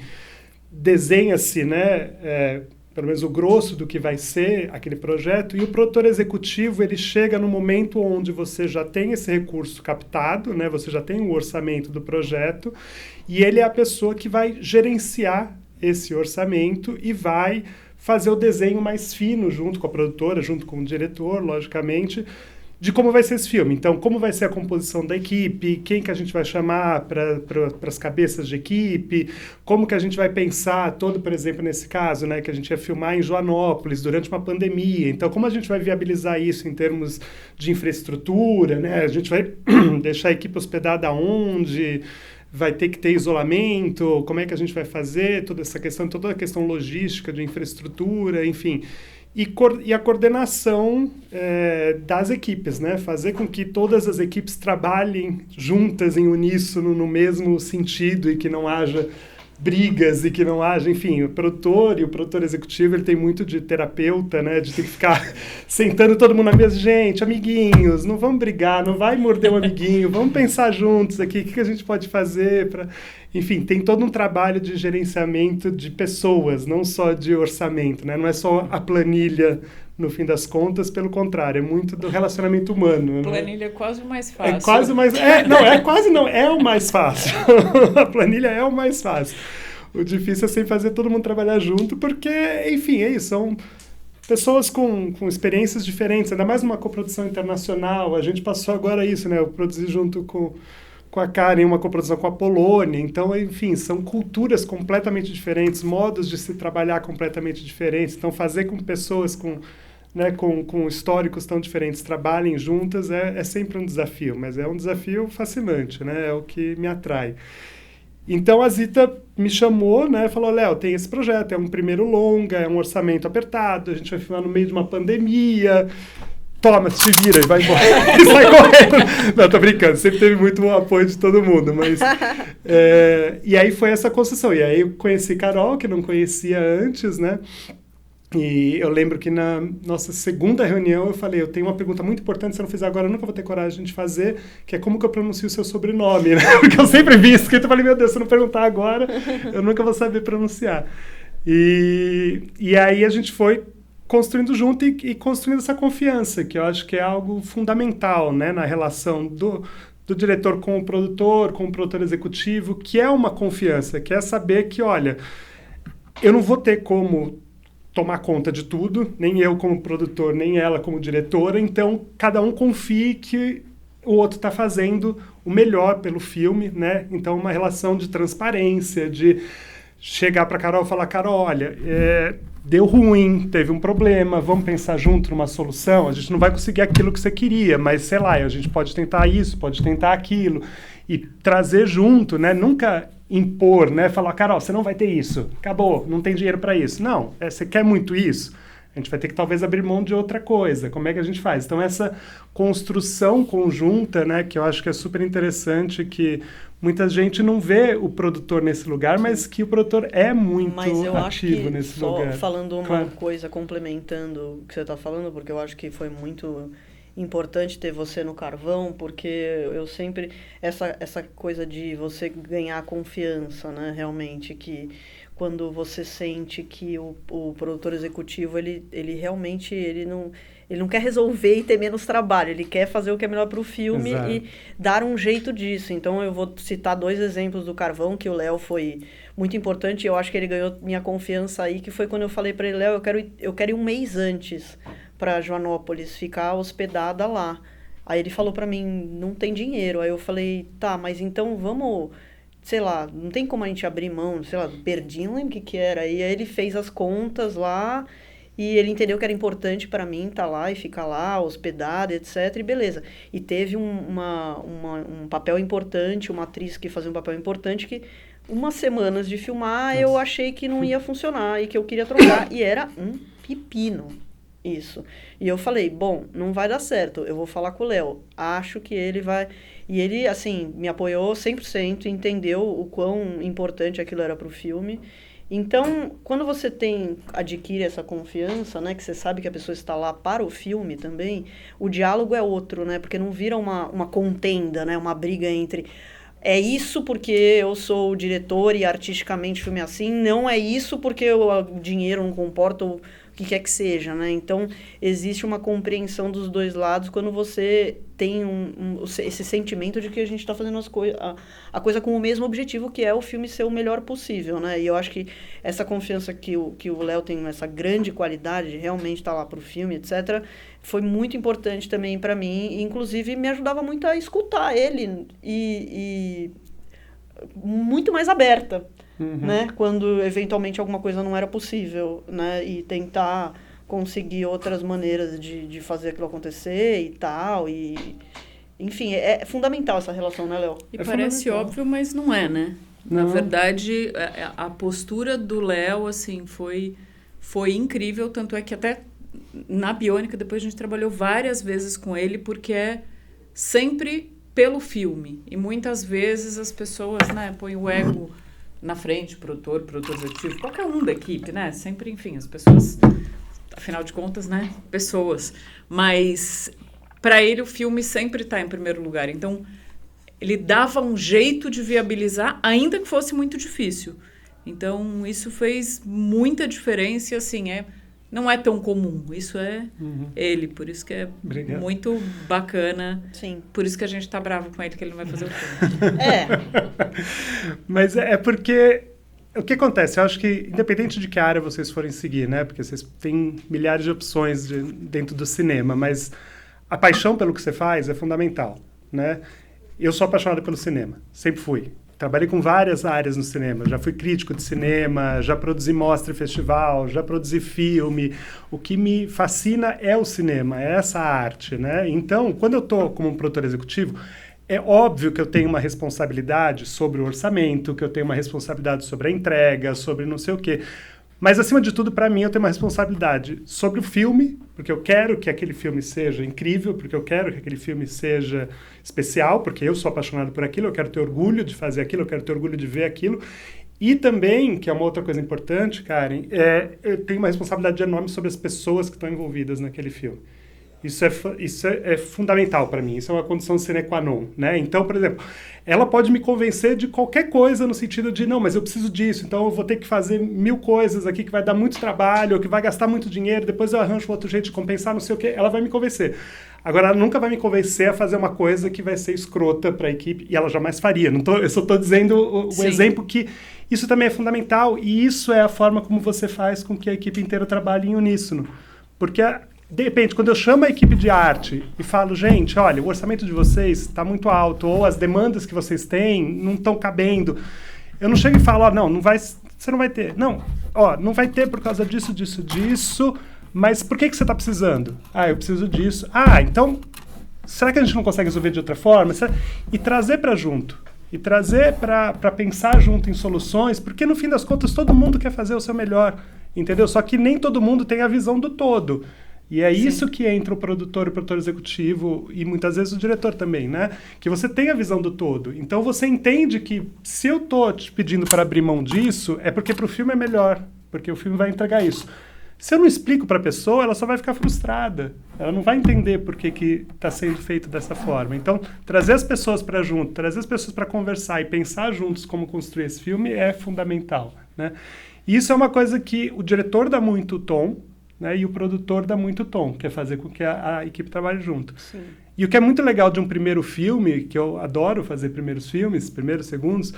Desenha-se, né, pelo menos o grosso do que vai ser aquele projeto, e o produtor executivo, ele chega no momento onde você já tem esse recurso captado, né, você já tem o orçamento do projeto, e ele é a pessoa que vai gerenciar esse orçamento e vai fazer o desenho mais fino junto com a produtora, junto com o diretor, logicamente, de como vai ser esse filme. Então, como vai ser a composição da equipe, quem que a gente vai chamar para as cabeças de equipe, como que a gente vai pensar todo, por exemplo, nesse caso, né, que a gente ia filmar em Joanópolis durante uma pandemia. Então, como a gente vai viabilizar isso em termos de infraestrutura, né? A gente vai deixar a equipe hospedada onde, vai ter que ter isolamento, como é que a gente vai fazer toda essa questão, toda a questão logística de infraestrutura, enfim. E a coordenação das equipes, né? Fazer com que todas as equipes trabalhem juntas, em uníssono, no mesmo sentido, e que não haja brigas, e que não haja, enfim, o produtor executivo, ele tem muito de terapeuta, né? De ter que ficar sentando todo mundo na mesa, gente, amiguinhos, não vamos brigar, não vai morder um amiguinho, vamos pensar juntos aqui, o que a gente pode fazer para... Enfim, tem todo um trabalho de gerenciamento de pessoas, não só de orçamento, né? Não é só a planilha, no fim das contas, pelo contrário, é muito do relacionamento humano. Planilha é quase o mais fácil. É quase o mais... é o mais fácil. A planilha é o mais fácil. O difícil é sempre fazer todo mundo trabalhar junto, porque, enfim, é isso, são pessoas com experiências diferentes, ainda mais numa coprodução internacional. A gente passou agora isso, né? Eu produzi junto com a Karen, uma coprodução com a Polônia. Então, enfim, são culturas completamente diferentes, modos de se trabalhar completamente diferentes. Então, fazer com pessoas com históricos tão diferentes trabalhem juntas é sempre um desafio, mas é um desafio fascinante, né? É o que me atrai. Então, a Zita me chamou, né? Falou, Léo, tem esse projeto, é um primeiro longa, é um orçamento apertado, a gente vai filmar no meio de uma pandemia... toma, se vira e vai embora. E sai correndo. Não, tô brincando, sempre teve muito apoio de todo mundo, mas... e aí foi essa construção. E aí eu conheci Carol, que não conhecia antes, né? E eu lembro que na nossa segunda reunião eu falei, eu tenho uma pergunta muito importante, se eu não fizer agora eu nunca vou ter coragem de fazer, que é como que eu pronuncio o seu sobrenome, né? Porque eu sempre vi escrito, eu falei, meu Deus, se eu não perguntar agora, eu nunca vou saber pronunciar. E aí a gente foi construindo junto e construindo essa confiança, que eu acho que é algo fundamental, né, na relação do diretor com o produtor executivo, que é uma confiança, que é saber que, olha, eu não vou ter como tomar conta de tudo, nem eu como produtor, nem ela como diretora, então cada um confie que o outro está fazendo o melhor pelo filme, né? Então uma relação de transparência, de chegar para Carol e falar, Carol, olha, deu ruim, teve um problema, vamos pensar junto numa solução, a gente não vai conseguir aquilo que você queria, mas sei lá, a gente pode tentar isso, pode tentar aquilo, e trazer junto, né? Nunca impor, né? Falar, Carol, você não vai ter isso, acabou, não tem dinheiro para isso. Não, você quer muito isso? A gente vai ter que talvez abrir mão de outra coisa. Como é que a gente faz? Então essa construção conjunta, né, que eu acho que é super interessante, que muita gente não vê o produtor nesse lugar, mas que o produtor é muito ativo nesse lugar. Falando uma coisa, complementando o que você está falando, porque eu acho que foi muito importante ter você no Carvão, porque eu sempre... Essa coisa de você ganhar confiança, né, realmente, que quando você sente que o produtor executivo, ele realmente ele não quer resolver e ter menos trabalho, ele quer fazer o que é melhor para o filme. Exato. E dar um jeito disso. Então, eu vou citar 2 exemplos do Carvão, que o Léo foi muito importante, e eu acho que ele ganhou minha confiança aí, que foi quando eu falei para ele, Léo, eu quero ir um mês antes para Joanópolis, ficar hospedada lá. Aí ele falou para mim, não tem dinheiro. Aí eu falei, tá, mas então vamos... sei lá, não tem como a gente abrir mão, sei lá, perdi, não lembro o que era. E aí ele fez as contas lá e ele entendeu que era importante para mim estar lá e ficar lá, hospedado, etc. E beleza. E teve um papel importante, uma atriz que fazia um papel importante que umas semanas de filmar eu achei que não ia funcionar e que eu queria trocar. E era um pepino. Isso. E eu falei, bom, não vai dar certo, eu vou falar com o Léo, acho que ele vai... E ele, assim, me apoiou 100%, entendeu o quão importante aquilo era pro filme. Então, quando você adquire essa confiança, né, que você sabe que a pessoa está lá para o filme também, o diálogo é outro, né, porque não vira uma contenda, né, uma briga entre... É isso porque eu sou o diretor e artisticamente o filme é assim, não é isso porque o dinheiro não comporta o que quer que seja, né? Então, existe uma compreensão dos dois lados quando você tem esse sentimento de que a gente está fazendo a coisa com o mesmo objetivo, que é o filme ser o melhor possível, né? E eu acho que essa confiança que o Léo tem, essa grande qualidade de realmente estar lá para o filme, etc., foi muito importante também para mim, e, inclusive me ajudava muito a escutar ele e muito mais aberta. Né? Quando eventualmente alguma coisa não era possível, né? E tentar conseguir outras maneiras de fazer aquilo acontecer e tal. E, enfim, é fundamental essa relação, né, Léo? E parece óbvio, mas não é, né? Não. Na verdade, a postura do Léo, assim, foi incrível, tanto é que até na Biônica depois a gente trabalhou várias vezes com ele, porque é sempre pelo filme. E muitas vezes as pessoas, né, põem o ego na frente, produtor executivo, qualquer um da equipe, né? Sempre, enfim, as pessoas, afinal de contas, né? Pessoas. Mas, para ele, o filme sempre está em primeiro lugar. Então, ele dava um jeito de viabilizar, ainda que fosse muito difícil. Então, isso fez muita diferença e, assim, não é tão comum. Isso é ele, por isso que é muito bacana. Sim. Por isso que a gente tá bravo com ele, que ele não vai fazer o filme. Mas é porque... O que acontece? Eu acho que, independente de que área vocês forem seguir, né? Porque vocês têm milhares de opções dentro do cinema, mas a paixão pelo que você faz é fundamental, né? Eu sou apaixonado pelo cinema, sempre fui. Trabalhei com várias áreas no cinema. Já fui crítico de cinema, já produzi mostra e festival, já produzi filme. O que me fascina é o cinema, é essa arte, né? Então, quando eu estou como um produtor executivo, é óbvio que eu tenho uma responsabilidade sobre o orçamento, que eu tenho uma responsabilidade sobre a entrega, sobre não sei o quê. Mas, acima de tudo, para mim, eu tenho uma responsabilidade sobre o filme, porque eu quero que aquele filme seja incrível, porque eu quero que aquele filme seja especial, porque eu sou apaixonado por aquilo, eu quero ter orgulho de fazer aquilo, eu quero ter orgulho de ver aquilo. E também, que é uma outra coisa importante, Karen, eu tenho uma responsabilidade enorme sobre as pessoas que estão envolvidas naquele filme. Isso é fundamental para mim, isso é uma condição sine qua non, né? Então, por exemplo, ela pode me convencer de qualquer coisa no sentido de, não, mas eu preciso disso, então eu vou ter que fazer 1000 coisas aqui que vai dar muito trabalho, ou que vai gastar muito dinheiro, depois eu arranjo outro jeito de compensar, não sei o quê, ela vai me convencer. Agora, ela nunca vai me convencer a fazer uma coisa que vai ser escrota para a equipe, e ela jamais faria. Eu só estou dizendo o exemplo que isso também é fundamental, e isso é a forma como você faz com que a equipe inteira trabalhe em uníssono. Porque, de repente, quando eu chamo a equipe de arte e falo, gente, olha, o orçamento de vocês está muito alto, ou as demandas que vocês têm não estão cabendo, eu não chego e falo, você não vai ter. Não, não vai ter por causa disso, mas por que você está precisando? Eu preciso disso. Então, será que a gente não consegue resolver de outra forma? E trazer para junto. E trazer para pensar junto em soluções, porque no fim das contas todo mundo quer fazer o seu melhor, entendeu? Só que nem todo mundo tem a visão do todo. E é isso que entra o produtor executivo e muitas vezes o diretor também, né? Que você tem a visão do todo. Então você entende que se eu estou te pedindo para abrir mão disso, é porque para o filme é melhor, porque o filme vai entregar isso. Se eu não explico para a pessoa, ela só vai ficar frustrada. Ela não vai entender por que está sendo feito dessa forma. Então, trazer as pessoas para junto, trazer as pessoas para conversar e pensar juntos como construir esse filme é fundamental, né? E isso é uma coisa que o diretor dá muito tom, né, e o produtor dá muito tom, que é fazer com que a equipe trabalhe junto. Sim. E o que é muito legal de um primeiro filme, que eu adoro fazer primeiros filmes, primeiros, segundos,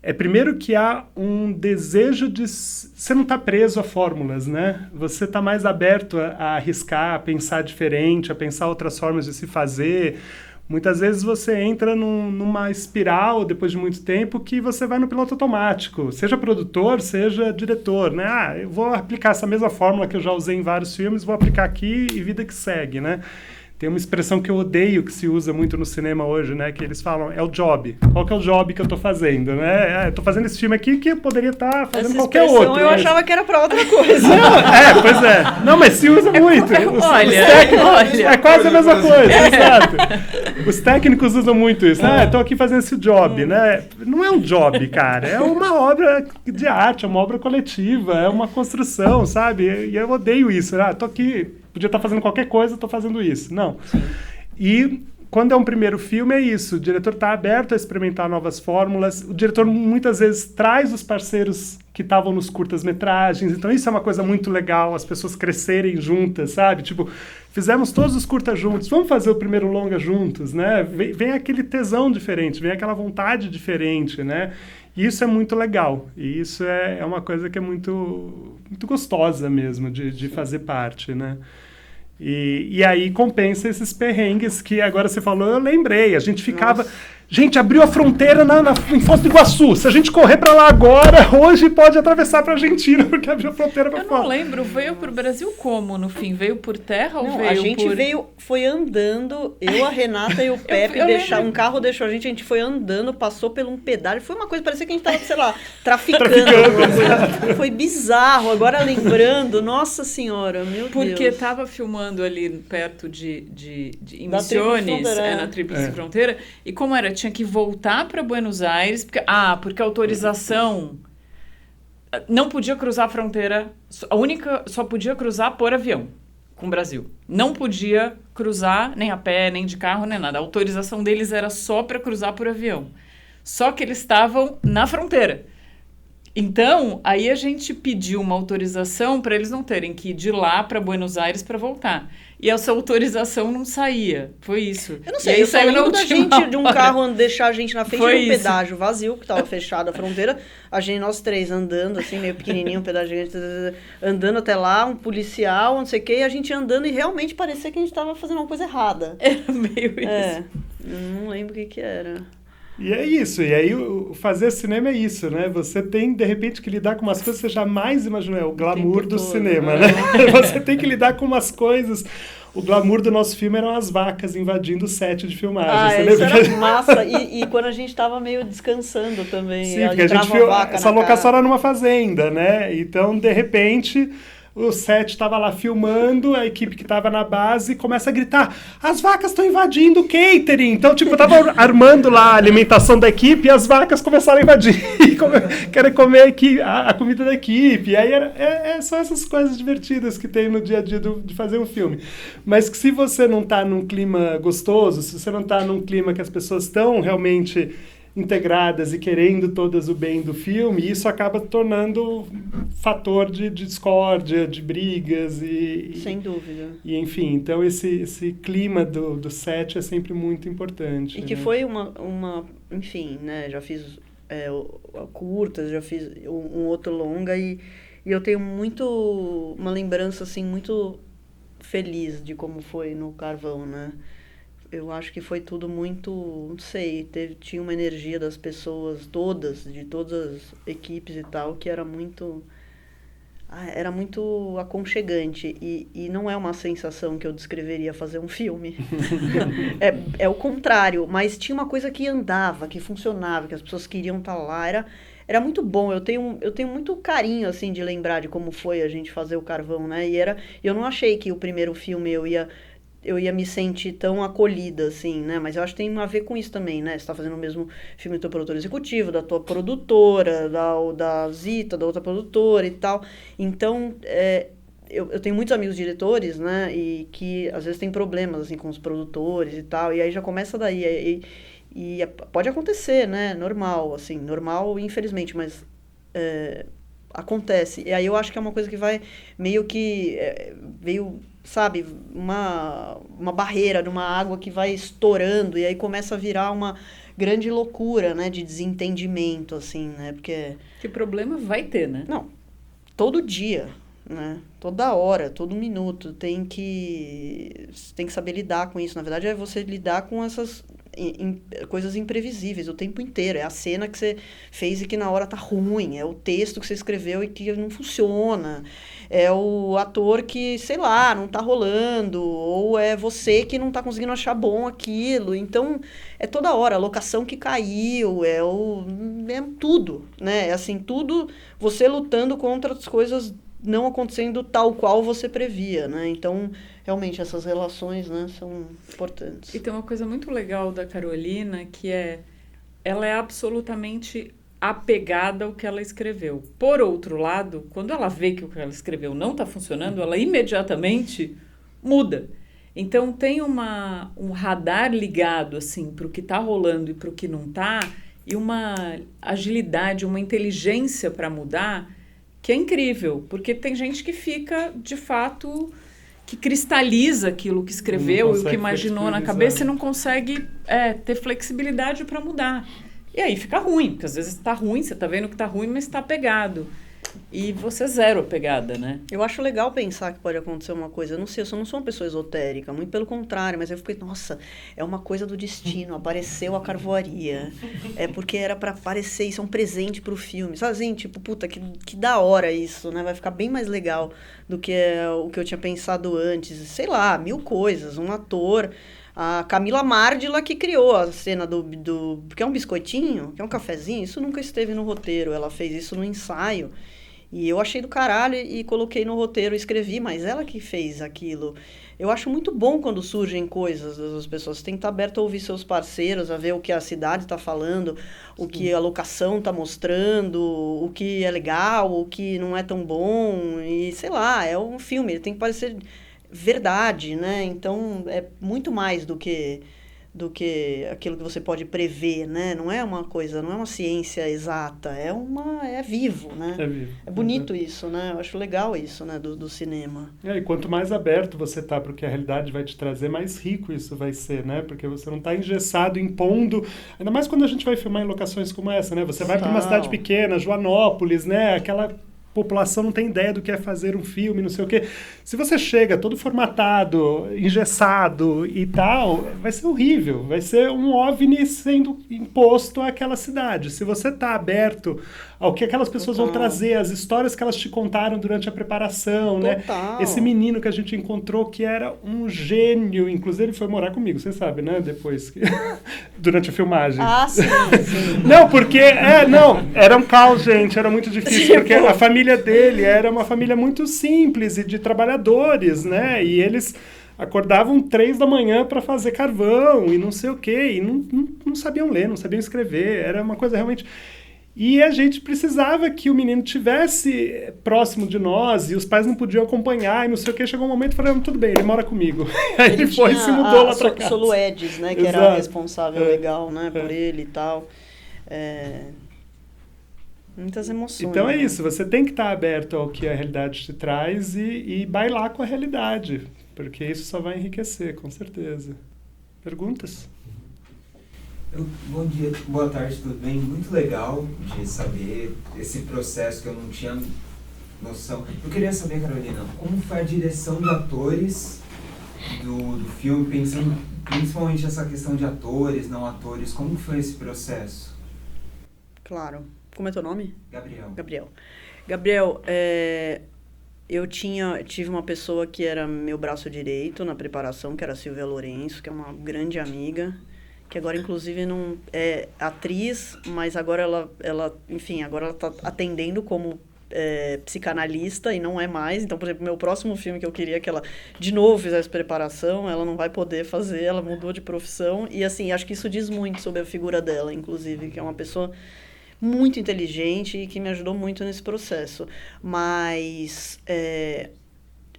é primeiro que há um desejo de... Você não está preso a fórmulas, né? Você está mais aberto a arriscar, a pensar diferente, a pensar outras formas de se fazer. Muitas vezes você entra numa espiral, depois de muito tempo, que você vai no piloto automático. Seja produtor, seja diretor, né? Eu vou aplicar essa mesma fórmula que eu já usei em vários filmes, vou aplicar aqui e vida que segue, né? Tem uma expressão que eu odeio, que se usa muito no cinema hoje, né? Que eles falam, é o job. Qual que é o job que eu tô fazendo, né? Eu tô fazendo esse filme aqui que eu poderia estar fazendo qualquer outro. Eu achava que era pra outra coisa. Não, pois é. Não, mas se usa muito. Olha. É quase a mesma coisa, exato. Os técnicos usam muito isso. Tô aqui fazendo esse job, né? Não é um job, cara. É uma obra de arte, é uma obra coletiva, é uma construção, sabe? E eu odeio isso, né? Tô aqui... Podia estar fazendo qualquer coisa, estou fazendo isso. Não. Sim. E quando é um primeiro filme, é isso. O diretor está aberto a experimentar novas fórmulas. O diretor muitas vezes traz os parceiros que estavam nos curtas-metragens. Então isso é uma coisa muito legal, as pessoas crescerem juntas, sabe? Tipo, fizemos todos os curtas juntos, vamos fazer o primeiro longa juntos, né? Vem aquele tesão diferente, vem aquela vontade diferente, né? E isso é muito legal. E isso é uma coisa que é muito, muito gostosa mesmo de fazer parte, né? E aí compensa esses perrengues que agora você falou, eu lembrei. A gente ficava... Nossa. Gente, abriu a fronteira em Foz do Iguaçu. Se a gente correr para lá agora, hoje pode atravessar para a Argentina, porque abriu a fronteira para fora. Eu não lembro, veio para o Brasil como, no fim? Veio por terra ou veio a gente foi andando, eu, a Renata e o Pepe, um carro deixou a gente foi andando, passou por um pedágio, foi uma coisa, parecia que a gente estava, sei lá, traficando. Foi bizarro, agora lembrando, nossa senhora, meu Deus. Porque estava filmando ali perto de Misiones, na Tríplice Fronteira, e como era, tinha que voltar para Buenos Aires, porque a autorização não podia cruzar a fronteira, só podia cruzar por avião com o Brasil. Não podia cruzar nem a pé, nem de carro, nem nada. A autorização deles era só para cruzar por avião. Só que eles estavam na fronteira. Então, aí a gente pediu uma autorização para eles não terem que ir de lá para Buenos Aires para voltar. E essa autorização não saía. Foi isso. Eu não sei, eu só lembro da gente, de um carro deixar a gente na frente de um pedágio vazio, que estava fechado a fronteira. Nós três andando, assim, meio pequenininho, um pedágio andando até lá, um policial, não sei o quê, e a gente andando e realmente parecia que a gente estava fazendo uma coisa errada. Era meio isso. Eu não lembro o que era. E é isso, e aí fazer cinema é isso, né? Você tem, de repente, que lidar com umas coisas que você jamais imaginou, é o glamour do cinema, né? Você tem que lidar com umas coisas... O glamour do nosso filme eram as vacas invadindo o set de filmagem. Isso era massa. E quando a gente estava meio descansando também. Sim, porque a gente viu... Essa locação era numa fazenda, né? Então, de repente... O set estava lá filmando, a equipe que estava na base começa a gritar: as vacas estão invadindo o catering. Então, tipo, eu tava armando lá a alimentação da equipe e as vacas começaram a invadir. Querem comer a comida da equipe. E aí são essas coisas divertidas que tem no dia a dia de fazer um filme. Mas que se você não está num clima gostoso, se você não está num clima que as pessoas estão realmente integradas e querendo todas o bem do filme, isso acaba tornando fator de discórdia, de brigas sem dúvida. E enfim, então esse clima do set é sempre muito importante. E que foi uma enfim, né, já fiz curtas, já fiz um outro longa e eu tenho uma lembrança assim muito feliz de como foi no Carvão, né? Eu acho que foi tudo muito, não sei, tinha uma energia das pessoas todas, de todas as equipes e tal, que era muito aconchegante. E não é uma sensação que eu descreveria fazer um filme. É o contrário, mas tinha uma coisa que andava, que funcionava, que as pessoas queriam estar lá. Era muito bom, eu tenho muito carinho, assim, de lembrar de como foi a gente fazer o Carvão, né? Eu não achei que o primeiro filme eu ia me sentir tão acolhida, assim, né? Mas eu acho que tem a ver com isso também, né? Você tá fazendo o mesmo filme do teu produtor executivo, da tua produtora, da Zita, da outra produtora e tal. Então, eu tenho muitos amigos diretores, né? E que, às vezes, tem problemas, assim, com os produtores e tal. E aí já começa daí. E pode acontecer, né? Normal, assim. Normal, infelizmente, mas... acontece. E aí eu acho que é uma coisa que vai meio que... veio... sabe, uma barreira de uma água que vai estourando e aí começa a virar uma grande loucura, né, de desentendimento, assim, né, porque... Que problema vai ter, né? Não, todo dia, né, toda hora, todo minuto, tem que saber lidar com isso. Na verdade, é você lidar com essas coisas imprevisíveis o tempo inteiro. É a cena que você fez e que na hora tá ruim, é o texto que você escreveu e que não funciona, é o ator que, sei lá, não tá rolando, ou é você que não tá conseguindo achar bom aquilo. Então, é toda hora, a locação que caiu, é tudo, né? É assim, tudo você lutando contra as coisas não acontecendo tal qual você previa, né? Então, realmente, essas relações, né, são importantes. E tem uma coisa muito legal da Carolina, que ela é absolutamente apegada ao que ela escreveu. Por outro lado, quando ela vê que o que ela escreveu não está funcionando, ela imediatamente muda. Então, tem um radar ligado, assim, para o que está rolando e para o que não está, e uma agilidade, uma inteligência para mudar, que é incrível, porque tem gente que fica, de fato, que cristaliza aquilo que escreveu e o que imaginou na cabeça e não consegue ter flexibilidade para mudar. E aí fica ruim, porque às vezes está ruim, você está vendo que está ruim, mas está apegado. E você zero apegada, né? Eu acho legal pensar que pode acontecer uma coisa. Eu não sei, eu não sou uma pessoa esotérica, muito pelo contrário, mas eu fiquei, nossa, é uma coisa do destino, apareceu a carvoaria. É porque era para aparecer, isso é um presente pro filme. Sabe assim, tipo, puta, que da hora isso, né? Vai ficar bem mais legal do que o que eu tinha pensado antes. Sei lá, 1000 coisas, um ator... A Camila Márdila que criou a cena do... Quer um biscoitinho? Quer um cafezinho? Isso nunca esteve no roteiro. Ela fez isso no ensaio. E eu achei do caralho e coloquei no roteiro, escrevi, mas ela que fez aquilo. Eu acho muito bom quando surgem coisas das pessoas. Você tem que estar aberto a ouvir seus parceiros, a ver o que a cidade está falando, o que a locação está mostrando, o que é legal, o que não é tão bom. E, sei lá, é um filme, ele tem que parecer... verdade, né? Então, é muito mais do que aquilo que você pode prever, né? Não é uma coisa, não é uma ciência exata, é vivo, né? É vivo. É bonito isso, né? Eu acho legal isso, né? Do cinema. E quanto mais aberto você tá para o que a realidade vai te trazer, mais rico isso vai ser, né? Porque você não está engessado, impondo... Ainda mais quando a gente vai filmar em locações como essa, né? Você vai para uma cidade pequena, Joanópolis, né? Aquela população não tem ideia do que é fazer um filme, não sei o quê. Se você chega todo formatado, engessado e tal, vai ser horrível. Vai ser um OVNI sendo imposto àquela cidade. Se você está aberto ao que aquelas pessoas vão trazer, as histórias que elas te contaram durante a preparação, né? Esse menino que a gente encontrou que era um gênio, inclusive ele foi morar comigo, você sabe, né? Depois, durante a filmagem. Ah, sim. Não, porque, era um caos, gente, era muito difícil, porque a família dele era uma família muito simples e de trabalhadores, né? E eles acordavam 3 da manhã para fazer carvão e não sei o quê, e não sabiam ler, não sabiam escrever, era uma coisa realmente... E a gente precisava que o menino tivesse próximo de nós, e os pais não podiam acompanhar, e não sei o que. Chegou um momento e falei, tudo bem, ele mora comigo. Aí ele foi e se mudou lá pra casa. Soluedes, né, que era a responsável legal, né, por ele e tal. Muitas emoções. Então é isso, você tem que estar aberto ao que a realidade te traz e bailar com a realidade, porque isso só vai enriquecer, com certeza. Perguntas? Bom dia, boa tarde, tudo bem? Muito legal de saber esse processo que eu não tinha noção. Eu queria saber, Carolina, como foi a direção de atores do filme, pensando principalmente essa questão de atores, não atores, como foi esse processo? Claro. Como é teu nome? Gabriel. Gabriel, eu tive uma pessoa que era meu braço direito na preparação, que era a Silvia Lourenço, que é uma grande amiga, que agora, inclusive, não é atriz, mas agora ela está atendendo como psicanalista e não é mais. Então, por exemplo, meu próximo filme que eu queria que ela, de novo, fizesse preparação, ela não vai poder fazer, ela mudou de profissão. E, assim, acho que isso diz muito sobre a figura dela, inclusive, que é uma pessoa muito inteligente e que me ajudou muito nesse processo. Mas...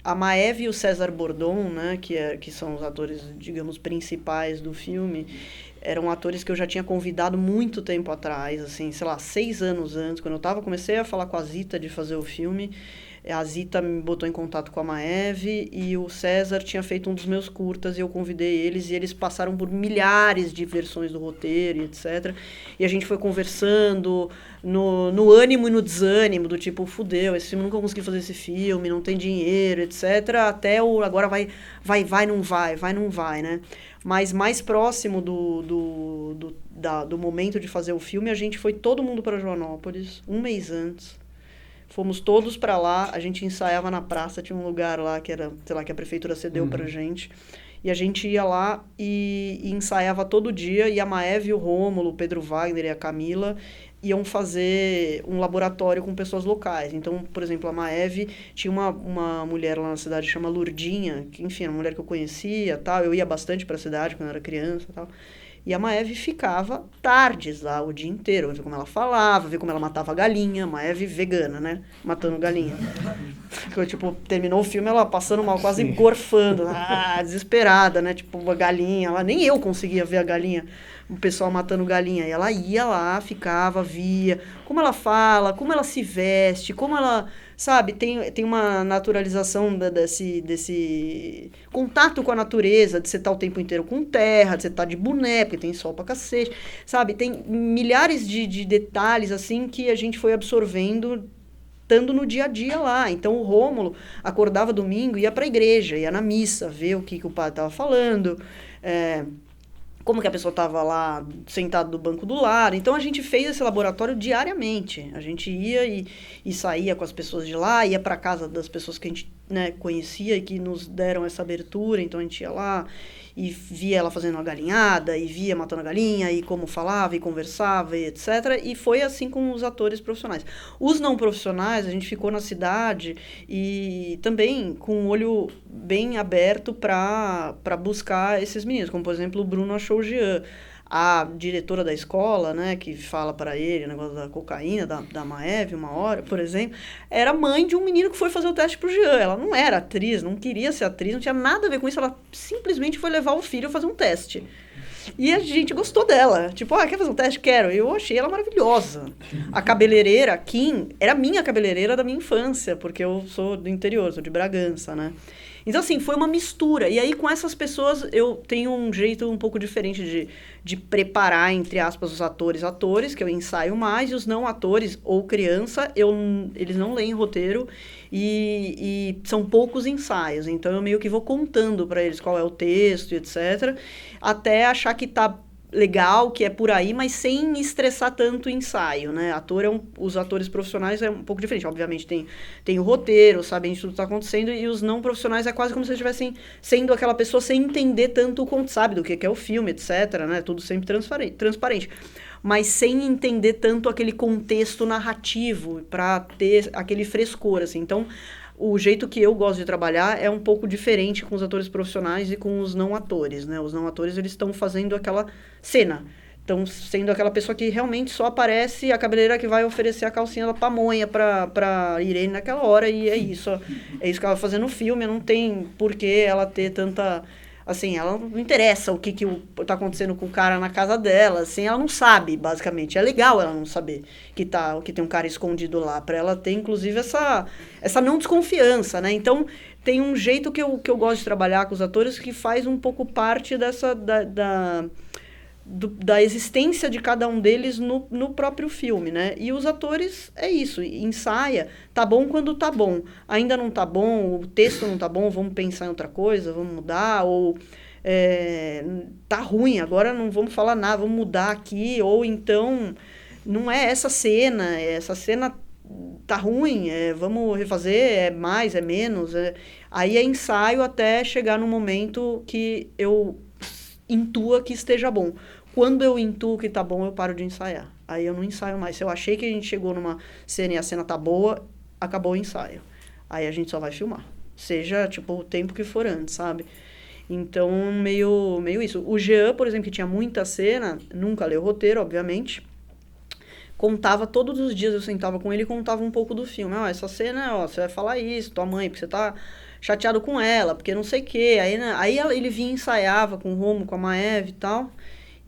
a Maeve e o César Bordon, né, que são os atores, digamos, principais do filme, eram atores que eu já tinha convidado muito tempo atrás, assim, sei lá, 6 anos antes, quando eu comecei a falar com a Zita de fazer o filme. A Zita me botou em contato com a Maeve e o César tinha feito um dos meus curtas e eu convidei eles e eles passaram por milhares de versões do roteiro e etc. E a gente foi conversando no ânimo e no desânimo, do tipo, fudeu, esse filme, nunca consegui fazer esse filme, não tem dinheiro, etc. Até o agora não vai, né? Mas mais próximo do momento de fazer o filme, a gente foi todo mundo para Joanópolis, um mês antes. Fomos todos para lá, a gente ensaiava na praça, tinha um lugar lá que era, sei lá, que a prefeitura cedeu pra gente. E a gente ia lá e ensaiava todo dia, e a Maeve, o Rômulo, o Pedro Wagner e a Camila iam fazer um laboratório com pessoas locais. Então, por exemplo, a Maeve tinha uma mulher lá na cidade que chama Lurdinha, que, enfim, era uma mulher que eu conhecia, tal. Eu ia bastante para a cidade quando eu era criança, tal. E a Maeve ficava tardes lá, o dia inteiro, ver como ela falava, ver como ela matava a galinha. Maeve vegana, né? Matando galinha. Tipo, terminou o filme, ela passando mal, quase gorfando, desesperada, né? Tipo, a galinha, nem eu conseguia ver a galinha, o pessoal matando galinha. E ela ia lá, ficava, via como ela fala, como ela se veste, como ela... Sabe, tem uma naturalização desse contato com a natureza, de você estar o tempo inteiro com terra, de você estar de boné, porque tem sol pra cacete, sabe? Tem milhares de detalhes, assim, que a gente foi absorvendo estando no dia a dia lá. Então, o Rômulo acordava domingo, ia pra igreja, ia na missa, ver o que o padre estava falando, como que a pessoa estava lá sentada no banco do lado. Então, a gente fez esse laboratório diariamente. A gente ia e saía com as pessoas de lá, ia para casa das pessoas que a gente, né, conhecia e que nos deram essa abertura. Então, a gente ia lá e via ela fazendo uma galinhada, e via matando a galinha, e como falava, e conversava, e etc. E foi assim com os atores profissionais. Os não profissionais, a gente ficou na cidade e também com o olho bem aberto para buscar esses meninos. Como, por exemplo, o Bruno achou o Jean. A diretora da escola, né, que fala para ele o negócio da cocaína, da Maeve, uma hora, por exemplo, era mãe de um menino que foi fazer o teste pro Jean. Ela não era atriz, não queria ser atriz, não tinha nada a ver com isso, ela simplesmente foi levar o filho a fazer um teste. E a gente gostou dela. Tipo, quer fazer um teste? Quero. Eu achei ela maravilhosa. A cabeleireira, a Kim, era minha cabeleireira da minha infância, porque eu sou do interior, sou de Bragança, né? Então, assim, foi uma mistura. E aí, com essas pessoas, eu tenho um jeito um pouco diferente de preparar, entre aspas, os atores, que eu ensaio mais, e os não atores ou criança, eles não leem roteiro e são poucos ensaios. Então, eu meio que vou contando para eles qual é o texto, etc., até achar que tá legal, que é por aí, mas sem estressar tanto o ensaio, né? Os atores profissionais é um pouco diferente. Obviamente tem o roteiro, sabem de tudo que está acontecendo, e os não profissionais é quase como se eles estivessem sendo aquela pessoa sem entender tanto o conto, sabe, do que é o filme, etc, né? Tudo sempre transparente. Mas sem entender tanto aquele contexto narrativo, para ter aquele frescor, assim. Então, o jeito que eu gosto de trabalhar é um pouco diferente com os atores profissionais e com os não atores, né? Os não atores, eles estão fazendo aquela cena. Estão sendo aquela pessoa que realmente só aparece, a cabeleireira que vai oferecer a calcinha da pamonha pra Irene naquela hora, e é isso. É isso que ela vai fazer no filme, não tem por que ela ter tanta... Assim, ela não interessa o que tá acontecendo com o cara na casa dela, assim, ela não sabe, basicamente. É legal ela não saber que tem um cara escondido lá, pra ela ter, inclusive, essa não desconfiança, né? Então, tem um jeito que eu gosto de trabalhar com os atores que faz um pouco parte da existência de cada um deles no próprio filme, né? E os atores, é isso, ensaia, tá bom quando tá bom. Ainda não tá bom, o texto não tá bom, vamos pensar em outra coisa, vamos mudar, ou tá ruim, agora não vamos falar nada, vamos mudar aqui, ou então, não é essa cena tá ruim, vamos refazer, é mais, é menos. Aí é ensaio até chegar no momento que eu intua que esteja bom. Quando eu intuo que tá bom, eu paro de ensaiar. Aí eu não ensaio mais. Se eu achei que a gente chegou numa cena e a cena tá boa, acabou o ensaio. Aí a gente só vai filmar. Seja, tipo, o tempo que for antes, sabe? Então, meio isso. O Jean, por exemplo, que tinha muita cena, nunca leu o roteiro, obviamente. Contava todos os dias, eu sentava com ele e contava um pouco do filme. Essa cena, você vai falar isso, tua mãe, porque você tá chateado com ela, porque não sei o quê. Aí ele vinha e ensaiava com o Romo, com a Maeve e tal.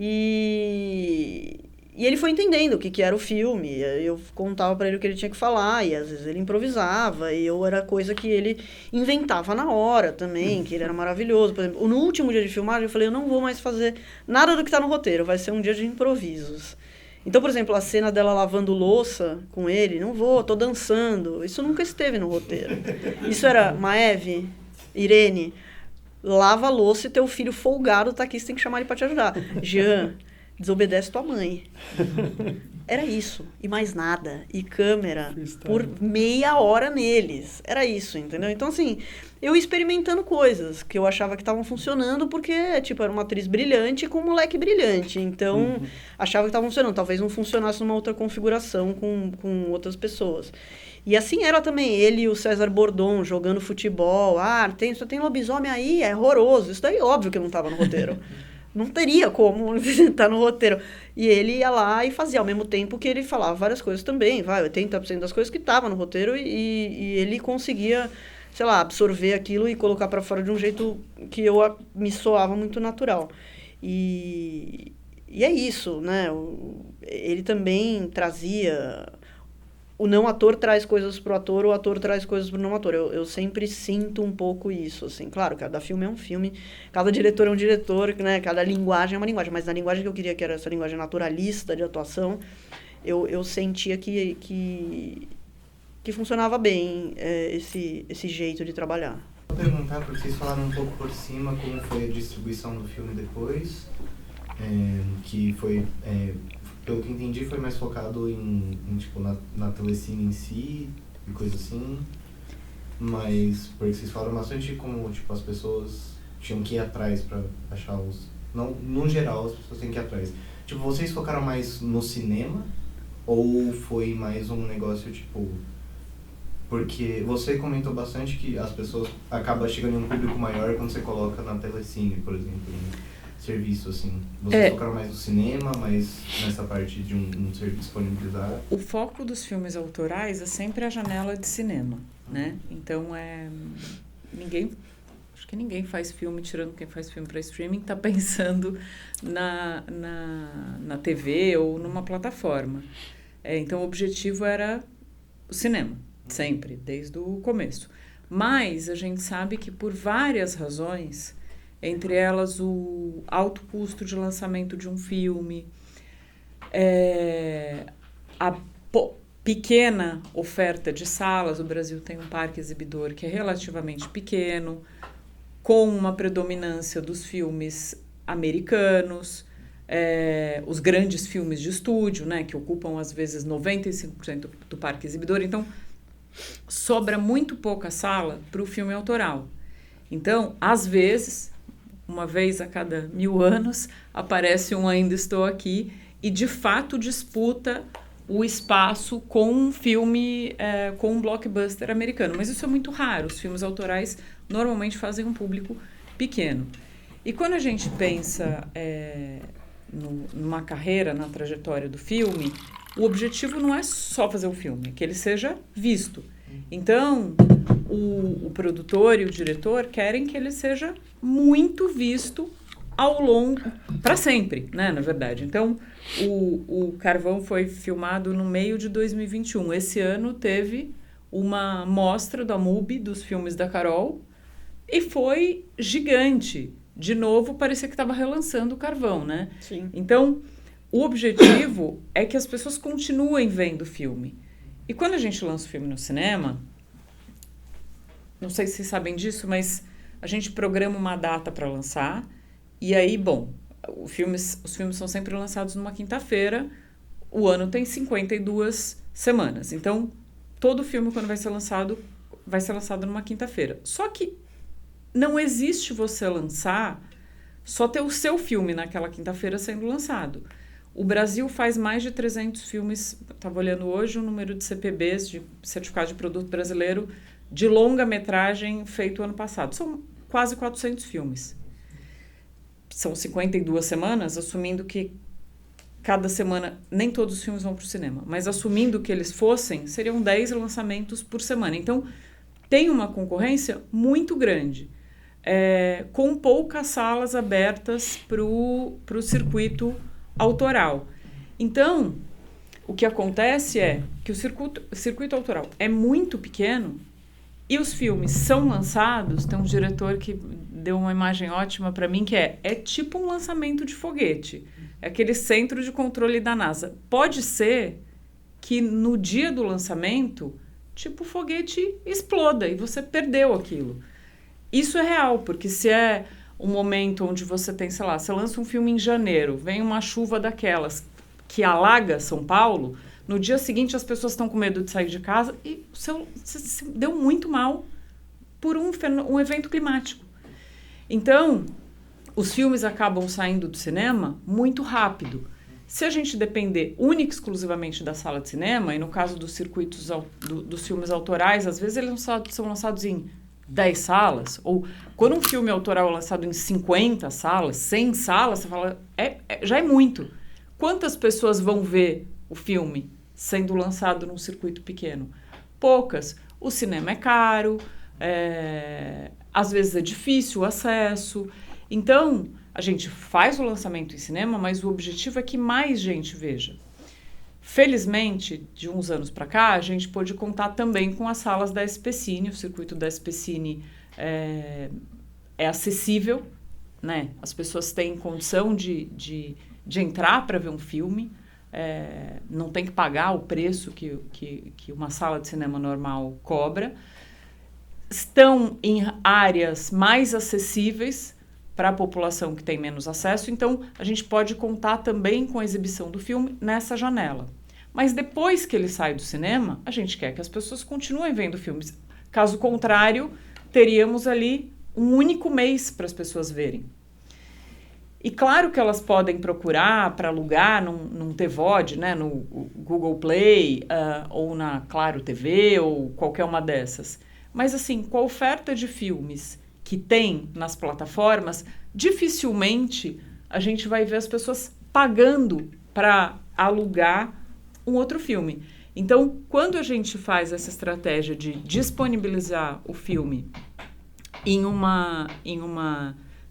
E ele foi entendendo o que era o filme. Eu contava pra ele o que ele tinha que falar, e às vezes ele improvisava, e era coisa que ele inventava na hora também, que ele era maravilhoso. Por exemplo, no último dia de filmagem, eu falei, eu não vou mais fazer nada do que tá no roteiro, vai ser um dia de improvisos. Então, por exemplo, a cena dela lavando louça com ele, não vou, tô dançando. Isso nunca esteve no roteiro. Isso era, Maeve, Irene, lava a louça e teu filho folgado tá aqui, você tem que chamar ele pra te ajudar. Jean, desobedece tua mãe. Era isso, e mais nada. E câmera por meia hora neles. Era isso, entendeu? Então, assim, eu experimentando coisas que eu achava que estavam funcionando porque, tipo, era uma atriz brilhante com um moleque brilhante. Então, achava que estavam funcionando. Talvez não funcionasse numa outra configuração com outras pessoas. E assim era também ele e o César Bordon jogando futebol. Só tem lobisomem aí, é horroroso. Isso daí, óbvio que não estava no roteiro. Não teria como estar no roteiro. E ele ia lá e fazia, ao mesmo tempo que ele falava várias coisas também. 80% das coisas que estavam no roteiro e ele conseguia, sei lá, absorver aquilo e colocar para fora de um jeito que me soava muito natural. E é isso, né? Ele também trazia... O não ator traz coisas pro ator, o ator traz coisas pro não ator. Eu sempre sinto um pouco isso, assim. Claro, cada filme é um filme, cada diretor é um diretor, né? Cada linguagem é uma linguagem. Mas na linguagem que eu queria, que era essa linguagem naturalista de atuação, eu sentia que funcionava bem esse jeito de trabalhar. Vou perguntar, porque vocês falaram um pouco por cima como foi a distribuição do filme depois, que foi... pelo que entendi, foi mais focado tipo, na telecine em si e coisa assim. Mas, porque vocês falaram bastante como, tipo, as pessoas tinham que ir atrás pra achar os... Não, no geral, as pessoas têm que ir atrás. Tipo, vocês focaram mais no cinema? Ou foi mais um negócio, tipo... Porque você comentou bastante que as pessoas acabam chegando em um público maior quando você coloca na telecine, por exemplo, serviço, assim. Vocês focaram mais no cinema, mais nessa parte de um serviço disponibilizado? O foco dos filmes autorais é sempre a janela de cinema, né? Então, acho que ninguém faz filme, tirando quem faz filme para streaming, tá pensando na TV ou numa plataforma. Então, o objetivo era o cinema, sempre, desde o começo. Mas a gente sabe que por várias razões, entre elas o alto custo de lançamento de um filme, a pequena oferta de salas, o Brasil tem um parque exibidor que é relativamente pequeno, com uma predominância dos filmes americanos, os grandes filmes de estúdio, né, que ocupam às vezes 95% do parque exibidor. Então, sobra muito pouca sala para o filme autoral. Então, às vezes, uma vez a cada 1000 anos, aparece um Ainda Estou Aqui e, de fato, disputa o espaço com um filme, com um blockbuster americano. Mas isso é muito raro. Os filmes autorais normalmente fazem um público pequeno. E quando a gente pensa numa carreira, na trajetória do filme, o objetivo não é só fazer o filme, é que ele seja visto. Então, o produtor e o diretor querem que ele seja muito visto ao longo, para sempre, né, na verdade. Então, o Carvão foi filmado no meio de 2021. Esse ano teve uma mostra da MUBI dos filmes da Carol e foi gigante. De novo, parecia que estava relançando o Carvão, né? Sim. Então, o objetivo é que as pessoas continuem vendo o filme. E quando a gente lança o filme no cinema, não sei se vocês sabem disso, mas a gente programa uma data para lançar. E aí, bom, os filmes são sempre lançados numa quinta-feira. O ano tem 52 semanas. Então, todo filme, quando vai ser lançado numa quinta-feira. Só que não existe você lançar, só ter o seu filme naquela quinta-feira sendo lançado. O Brasil faz mais de 300 filmes, estava olhando hoje o número de CPBs, de Certificado de Produto Brasileiro, de longa-metragem feito ano passado. São quase 400 filmes. São 52 semanas, assumindo que cada semana, nem todos os filmes vão para o cinema, mas assumindo que eles fossem, seriam 10 lançamentos por semana. Então, tem uma concorrência muito grande, com poucas salas abertas para o circuito autoral. Então, o que acontece é que o circuito autoral é muito pequeno e os filmes são lançados. Tem um diretor que deu uma imagem ótima para mim, que é tipo um lançamento de foguete. É aquele centro de controle da NASA. Pode ser que no dia do lançamento, tipo, o foguete exploda e você perdeu aquilo. Isso é real, porque se é um momento onde você tem, sei lá, você lança um filme em janeiro, vem uma chuva daquelas que alaga São Paulo, no dia seguinte as pessoas estão com medo de sair de casa e você se deu muito mal por um evento climático. Então, os filmes acabam saindo do cinema muito rápido. Se a gente depender única e exclusivamente da sala de cinema, e no caso dos circuitos dos filmes autorais, às vezes eles são lançados em 10 salas, ou quando um filme autoral é lançado em 50 salas, 100 salas, você fala, já é muito. Quantas pessoas vão ver o filme sendo lançado num circuito pequeno? Poucas. O cinema é caro, às vezes é difícil o acesso. Então, a gente faz o lançamento em cinema, mas o objetivo é que mais gente veja. Felizmente, de uns anos para cá, a gente pôde contar também com as salas da SPCine. O circuito da SPCine é acessível, né? As pessoas têm condição de entrar para ver um filme, não tem que pagar o preço que uma sala de cinema normal cobra. Estão em áreas mais acessíveis para a população que tem menos acesso, então a gente pode contar também com a exibição do filme nessa janela. Mas depois que ele sai do cinema, a gente quer que as pessoas continuem vendo filmes. Caso contrário, teríamos ali um único mês para as pessoas verem. E claro que elas podem procurar para alugar num TVOD, né, no Google Play, ou na Claro TV, ou qualquer uma dessas. Mas assim, com a oferta de filmes que tem nas plataformas, dificilmente a gente vai ver as pessoas pagando para alugar um outro filme. Então, quando a gente faz essa estratégia de disponibilizar o filme em uma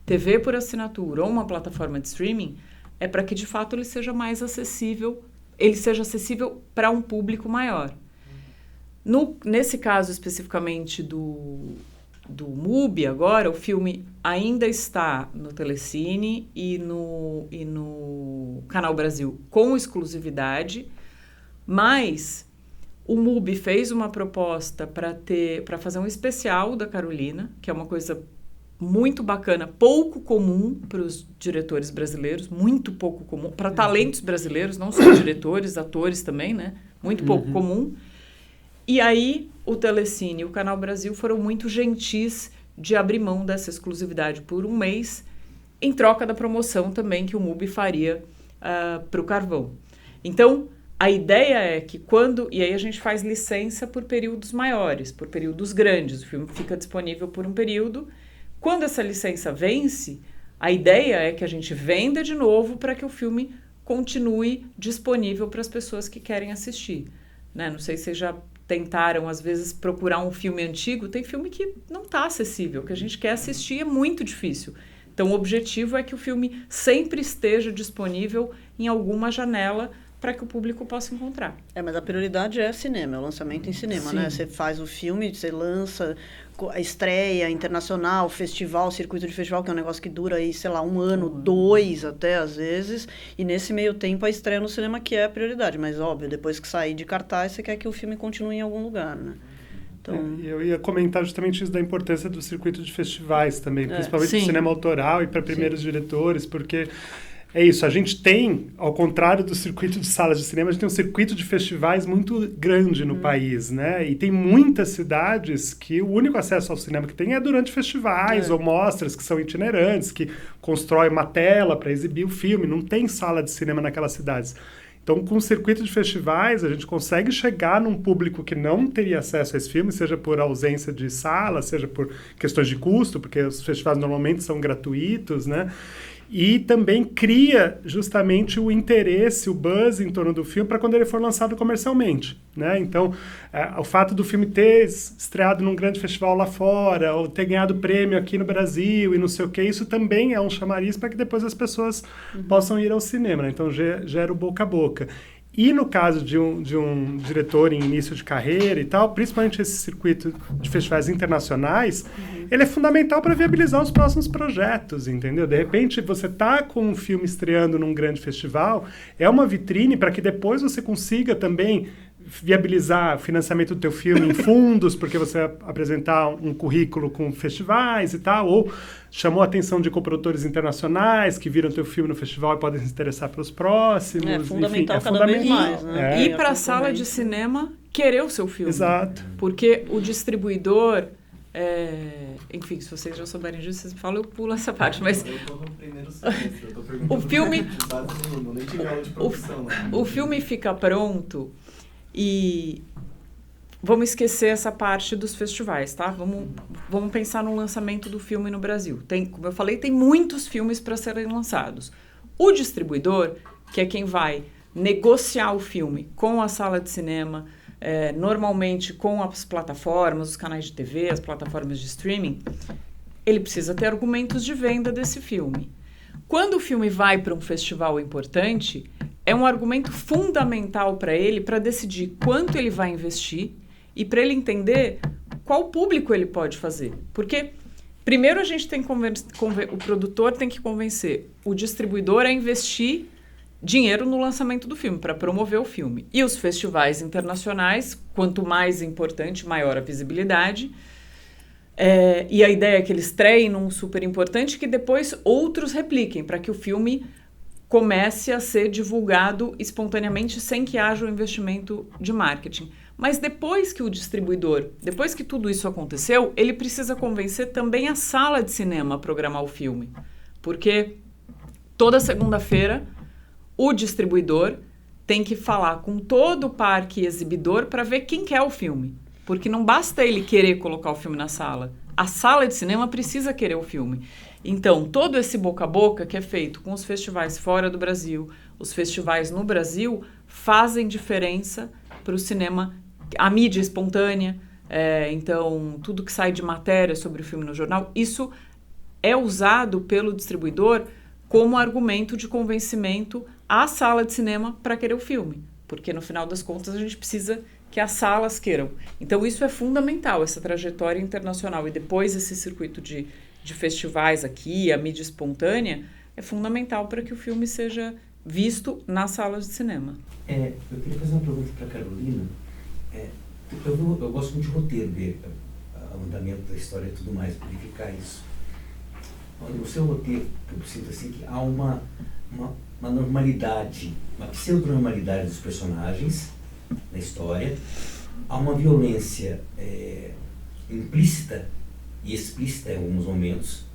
TV por assinatura ou uma plataforma de streaming, é para que de fato ele seja mais acessível, ele seja acessível para um público maior. Nesse caso especificamente do MUBI agora, o filme ainda está no Telecine e no Canal Brasil com exclusividade, mas o MUBI fez uma proposta para fazer um especial da Carolina, que é uma coisa muito bacana, pouco comum para os diretores brasileiros, muito pouco comum, para talentos brasileiros, não só diretores, atores também, né? Muito pouco comum. E aí, o Telecine e o Canal Brasil foram muito gentis de abrir mão dessa exclusividade por um mês, em troca da promoção também que o MUBI faria para o Carvão. Então, a ideia é que e aí a gente faz licença por períodos maiores, por períodos grandes, o filme fica disponível por um período. Quando essa licença vence, a ideia é que a gente venda de novo para que o filme continue disponível para as pessoas que querem assistir. Né? Não sei se vocês já tentaram, às vezes, procurar um filme antigo. Tem filme que não está acessível, que a gente quer assistir, é muito difícil. Então, o objetivo é que o filme sempre esteja disponível em alguma janela para que o público possa encontrar. Mas a prioridade é cinema, é o lançamento em cinema, Sim. né? Você faz o filme, você lança a estreia internacional, festival, circuito de festival, que é um negócio que dura aí, sei lá, 1 ano, 2 até às vezes, e nesse meio tempo a estreia no cinema que é a prioridade, mas óbvio, depois que sair de cartaz, você quer que o filme continue em algum lugar, né? Então... Eu ia comentar justamente isso da importância do circuito de festivais também, principalmente sim. do cinema autoral e para primeiros diretores, porque é isso, a gente tem, ao contrário do circuito de salas de cinema, a gente tem um circuito de festivais muito grande no país, né? E tem muitas cidades que o único acesso ao cinema que tem é durante festivais ou mostras que são itinerantes, que constroem uma tela para exibir o filme, não tem sala de cinema naquelas cidades. Então, com o circuito de festivais, a gente consegue chegar num público que não teria acesso a esse filme, seja por ausência de sala, seja por questões de custo, porque os festivais normalmente são gratuitos, né? E também cria justamente o interesse, o buzz em torno do filme para quando ele for lançado comercialmente, né? Então, o fato do filme ter estreado num grande festival lá fora, ou ter ganhado prêmio aqui no Brasil e não sei o que, isso também é um chamariz para que depois as pessoas possam ir ao cinema, né? Então, gera o boca a boca. E no caso de um diretor em início de carreira e tal, principalmente esse circuito de festivais internacionais, ele é fundamental para viabilizar os próximos projetos, entendeu? De repente, você tá com um filme estreando num grande festival, é uma vitrine para que depois você consiga também viabilizar o financiamento do teu filme em fundos, porque você vai apresentar um currículo com festivais e tal, ou chamou a atenção de coprodutores internacionais que viram teu filme no festival e podem se interessar pelos próximos. É fundamental, enfim, cada vez mais, né? E para a sala de cinema querer o seu filme. Exato. Porque o distribuidor... enfim, se vocês já souberem disso, vocês me falam, eu pulo essa parte, mas... Eu tô no primeiro semestre, eu tô perguntando... O filme... Não, nem tive aula de produção, né? O filme fica pronto e... Vamos esquecer essa parte dos festivais, tá? Vamos pensar no lançamento do filme no Brasil. Como eu falei, tem muitos filmes para serem lançados. O distribuidor, que é quem vai negociar o filme com a sala de cinema, normalmente com as plataformas, os canais de TV, as plataformas de streaming, ele precisa ter argumentos de venda desse filme. Quando o filme vai para um festival importante, é um argumento fundamental para ele para decidir quanto ele vai investir e para ele entender qual público ele pode fazer. Porque, primeiro, a gente tem que o produtor tem que convencer o distribuidor a investir dinheiro no lançamento do filme, para promover o filme. E os festivais internacionais, quanto mais importante, maior a visibilidade. E a ideia é que eles estreiem num super importante que depois outros repliquem, para que o filme comece a ser divulgado espontaneamente sem que haja um investimento de marketing. Mas depois que o distribuidor, depois que tudo isso aconteceu, ele precisa convencer também a sala de cinema a programar o filme. Porque toda segunda-feira o distribuidor tem que falar com todo o parque exibidor para ver quem quer o filme. Porque não basta ele querer colocar o filme na sala. A sala de cinema precisa querer o filme. Então, todo esse boca a boca que é feito com os festivais fora do Brasil, os festivais no Brasil, fazem diferença para o cinema, a mídia espontânea, então tudo que sai de matéria sobre o filme no jornal, isso é usado pelo distribuidor como argumento de convencimento à sala de cinema para querer o filme. Porque, no final das contas, a gente precisa que as salas queiram. Então, isso é fundamental, essa trajetória internacional. E depois esse circuito de festivais aqui, a mídia espontânea, é fundamental para que o filme seja visto nas salas de cinema. Eu queria fazer uma pergunta para a Carolina. Eu gosto muito de roteiro, ver o andamento da história e tudo mais, verificar isso. No seu roteiro, eu sinto assim que há uma normalidade, uma pseudo-normalidade dos personagens na história, há uma violência implícita e explícita em alguns momentos,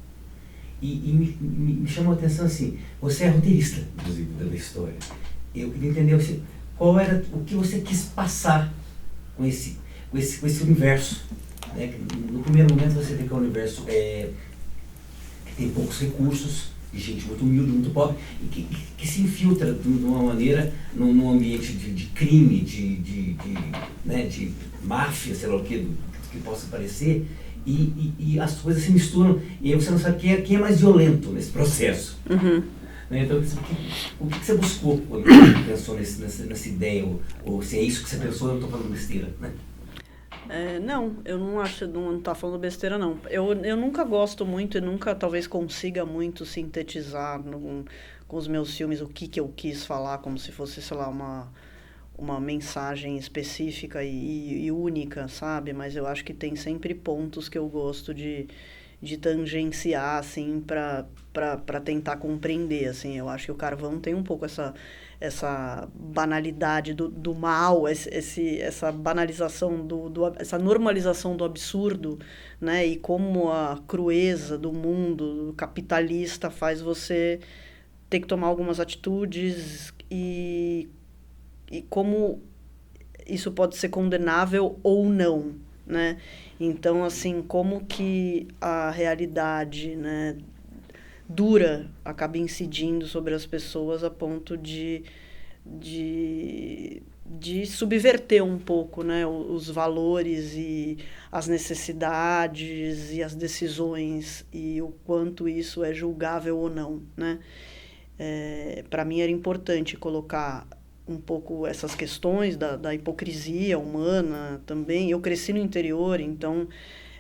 e me chamou a atenção assim, você é roteirista, inclusive, da história. Eu queria entender assim, qual era o que você quis passar com esse universo, né? No primeiro momento você vê que é um universo que tem poucos recursos, de gente muito humilde, muito pobre, e que se infiltra de uma maneira num ambiente de crime, de máfia, sei lá o que possa parecer, e as coisas se misturam, e aí você não sabe quem é mais violento nesse processo. Uhum. Então, o que você buscou quando pensou nessa ideia, ou se é isso que você pensou, eu não estou falando besteira, né? Não, eu não acho, não tá falando besteira, não. Eu nunca gosto muito e nunca talvez consiga muito sintetizar com os meus filmes o que eu quis falar, como se fosse, sei lá, uma mensagem específica e única, sabe? Mas eu acho que tem sempre pontos que eu gosto de tangenciar, assim, para tentar compreender, assim. Eu acho que o Carvão tem um pouco essa banalidade do mal, essa banalização, essa normalização do absurdo, né? E como a crueza do mundo capitalista faz você ter que tomar algumas atitudes e como isso pode ser condenável ou não, né? Então, assim, como que a realidade, né, dura acaba incidindo sobre as pessoas a ponto de subverter um pouco, né, os valores e as necessidades e as decisões e o quanto isso é julgável ou não, né? Para mim era importante colocar um pouco essas questões da hipocrisia humana também. Eu cresci no interior, então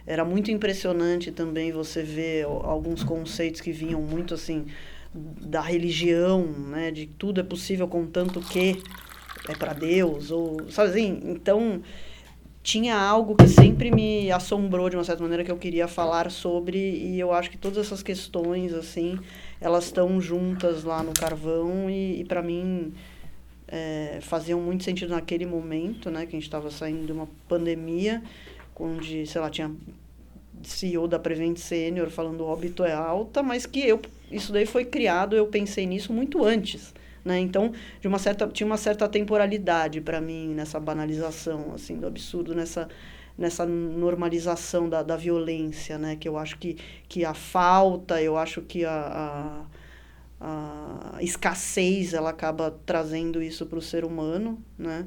era muito impressionante também você ver alguns conceitos que vinham muito assim da religião, né, de tudo é possível contanto que é para Deus, ou sabe assim? Então tinha algo que sempre me assombrou de uma certa maneira que eu queria falar sobre, e eu acho que todas essas questões assim, elas estão juntas lá no Carvão e para mim faziam muito sentido naquele momento, né, que a gente estava saindo de uma pandemia, onde, sei lá, tinha CEO da Prevent Senior falando óbito é alta, mas que isso daí foi criado, eu pensei nisso muito antes, né, então tinha uma certa temporalidade para mim nessa banalização, assim, do absurdo, nessa normalização da violência, né, que eu acho que a falta, eu acho que a escassez, ela acaba trazendo isso para o ser humano, né?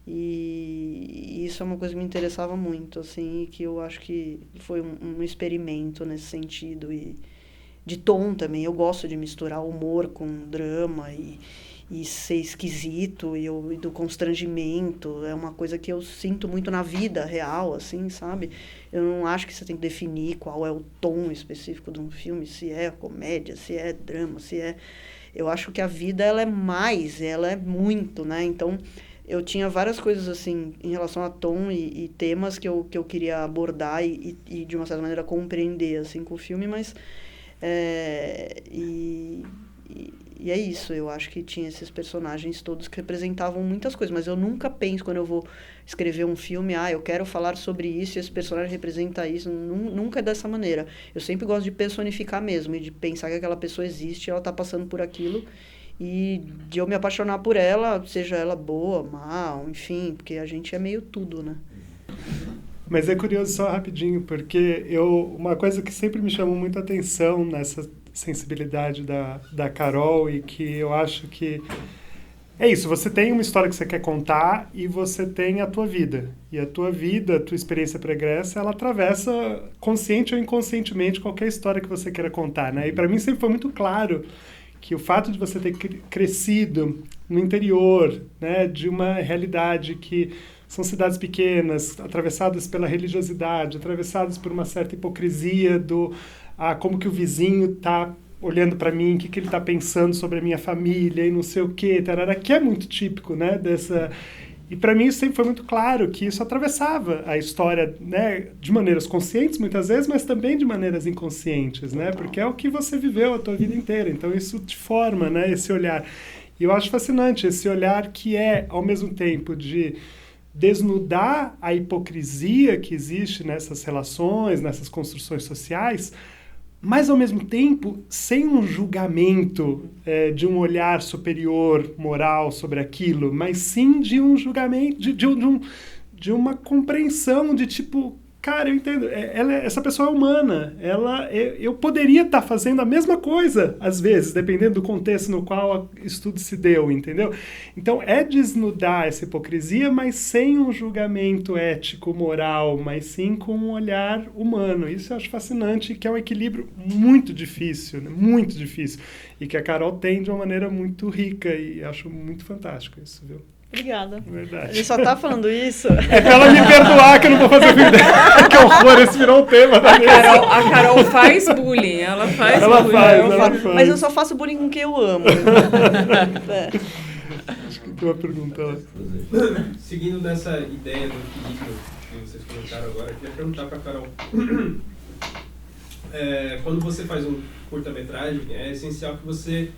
E isso é uma coisa que me interessava muito, assim, e que eu acho que foi um experimento nesse sentido. E de tom também, eu gosto de misturar humor com drama e ser esquisito e do constrangimento. É uma coisa que eu sinto muito na vida real, assim, sabe? Eu não acho que você tem que definir qual é o tom específico de um filme, se é comédia, se é drama, se é... Eu acho que a vida, ela é muito, né? Então, eu tinha várias coisas, assim, em relação a tom e temas que eu queria abordar e, de uma certa maneira, compreender, assim, com o filme, mas... E é isso, eu acho que tinha esses personagens todos que representavam muitas coisas, mas eu nunca penso, quando eu vou escrever um filme, eu quero falar sobre isso e esse personagem representa isso, nunca é dessa maneira. Eu sempre gosto de personificar mesmo, e de pensar que aquela pessoa existe, ela está passando por aquilo, e de eu me apaixonar por ela, seja ela boa, má, enfim, porque a gente é meio tudo, né? Mas é curioso, só rapidinho, porque uma coisa que sempre me chamou muito a atenção nessa sensibilidade da Carol, e que eu acho que é isso, você tem uma história que você quer contar e você tem a tua vida. E a tua vida, a tua experiência pregressa, ela atravessa consciente ou inconscientemente qualquer história que você queira contar, né? E para mim sempre foi muito claro que o fato de você ter crescido no interior, né, de uma realidade que são cidades pequenas, atravessadas pela religiosidade, atravessadas por uma certa hipocrisia como que o vizinho está olhando para mim, o que ele está pensando sobre a minha família e não sei o quê, tarará, que é muito típico, né, dessa... E para mim sempre foi muito claro que isso atravessava a história, né, de maneiras conscientes muitas vezes, mas também de maneiras inconscientes, né, porque é o que você viveu a tua vida inteira, então isso te forma, né, esse olhar. E eu acho fascinante esse olhar que é, ao mesmo tempo, de desnudar a hipocrisia que existe nessas relações, nessas construções sociais, mas, ao mesmo tempo, sem um julgamento de um olhar superior, moral sobre aquilo, mas sim de um julgamento, de uma compreensão de tipo, cara, eu entendo, essa pessoa é humana, eu poderia estar fazendo a mesma coisa, às vezes, dependendo do contexto no qual o estudo se deu, entendeu? Então, é desnudar essa hipocrisia, mas sem um julgamento ético, moral, mas sim com um olhar humano. Isso eu acho fascinante, que é um equilíbrio muito difícil, né? Muito difícil, e que a Carol tem de uma maneira muito rica, e acho muito fantástico isso, viu? Obrigada. Verdade. Ele só tá falando isso. É pra ela me perdoar que eu não vou fazer vida. Que horror, esse virou um tema da mesa. A Carol faz bullying, ela faz bullying. Faz. Mas eu só faço bullying com quem eu amo. Acho que tem uma pergunta lá. Seguindo nessa ideia do equilíbrio que vocês comentaram agora, eu queria perguntar para a Carol. Quando você faz um curta-metragem, é essencial que você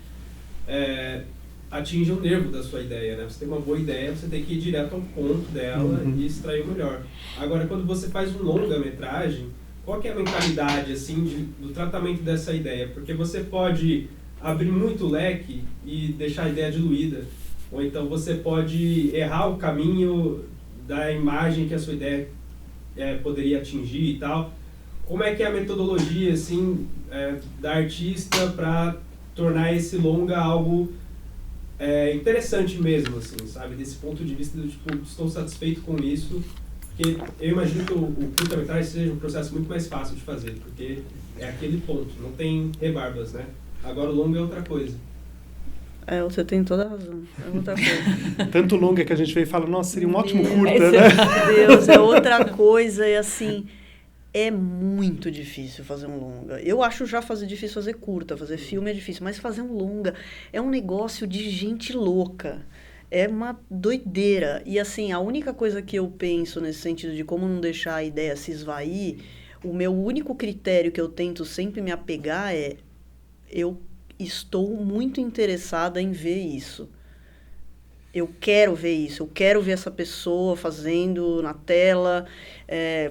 atinja o nervo da sua ideia, né? Você tem uma boa ideia, você tem que ir direto ao ponto dela e extrair o melhor. Agora, quando você faz um longa-metragem, qual que é a mentalidade, assim, do tratamento dessa ideia? Porque você pode abrir muito o leque e deixar a ideia diluída, ou então você pode errar o caminho da imagem que a sua ideia poderia atingir e tal. Como é que é a metodologia, assim, da artista para tornar esse longa algo interessante mesmo, assim, sabe? Desse ponto de vista do tipo, estou satisfeito com isso, porque eu imagino que o curta-metragem seja um processo muito mais fácil de fazer, porque é aquele ponto, não tem rebarbas, né? Agora o longa é outra coisa. Você tem toda a razão. É outra coisa. Tanto longa que a gente veio e fala, nossa, seria um ótimo curta, né? Meu Deus, é outra coisa, e assim... É muito difícil fazer um longa. Eu acho já difícil fazer curta, fazer filme é difícil, mas fazer um longa é um negócio de gente louca. É uma doideira. E assim, a única coisa que eu penso nesse sentido de como não deixar a ideia se esvair, o meu único critério que eu tento sempre me apegar é: eu estou muito interessada em ver isso. Eu quero ver isso, eu quero ver essa pessoa fazendo na tela,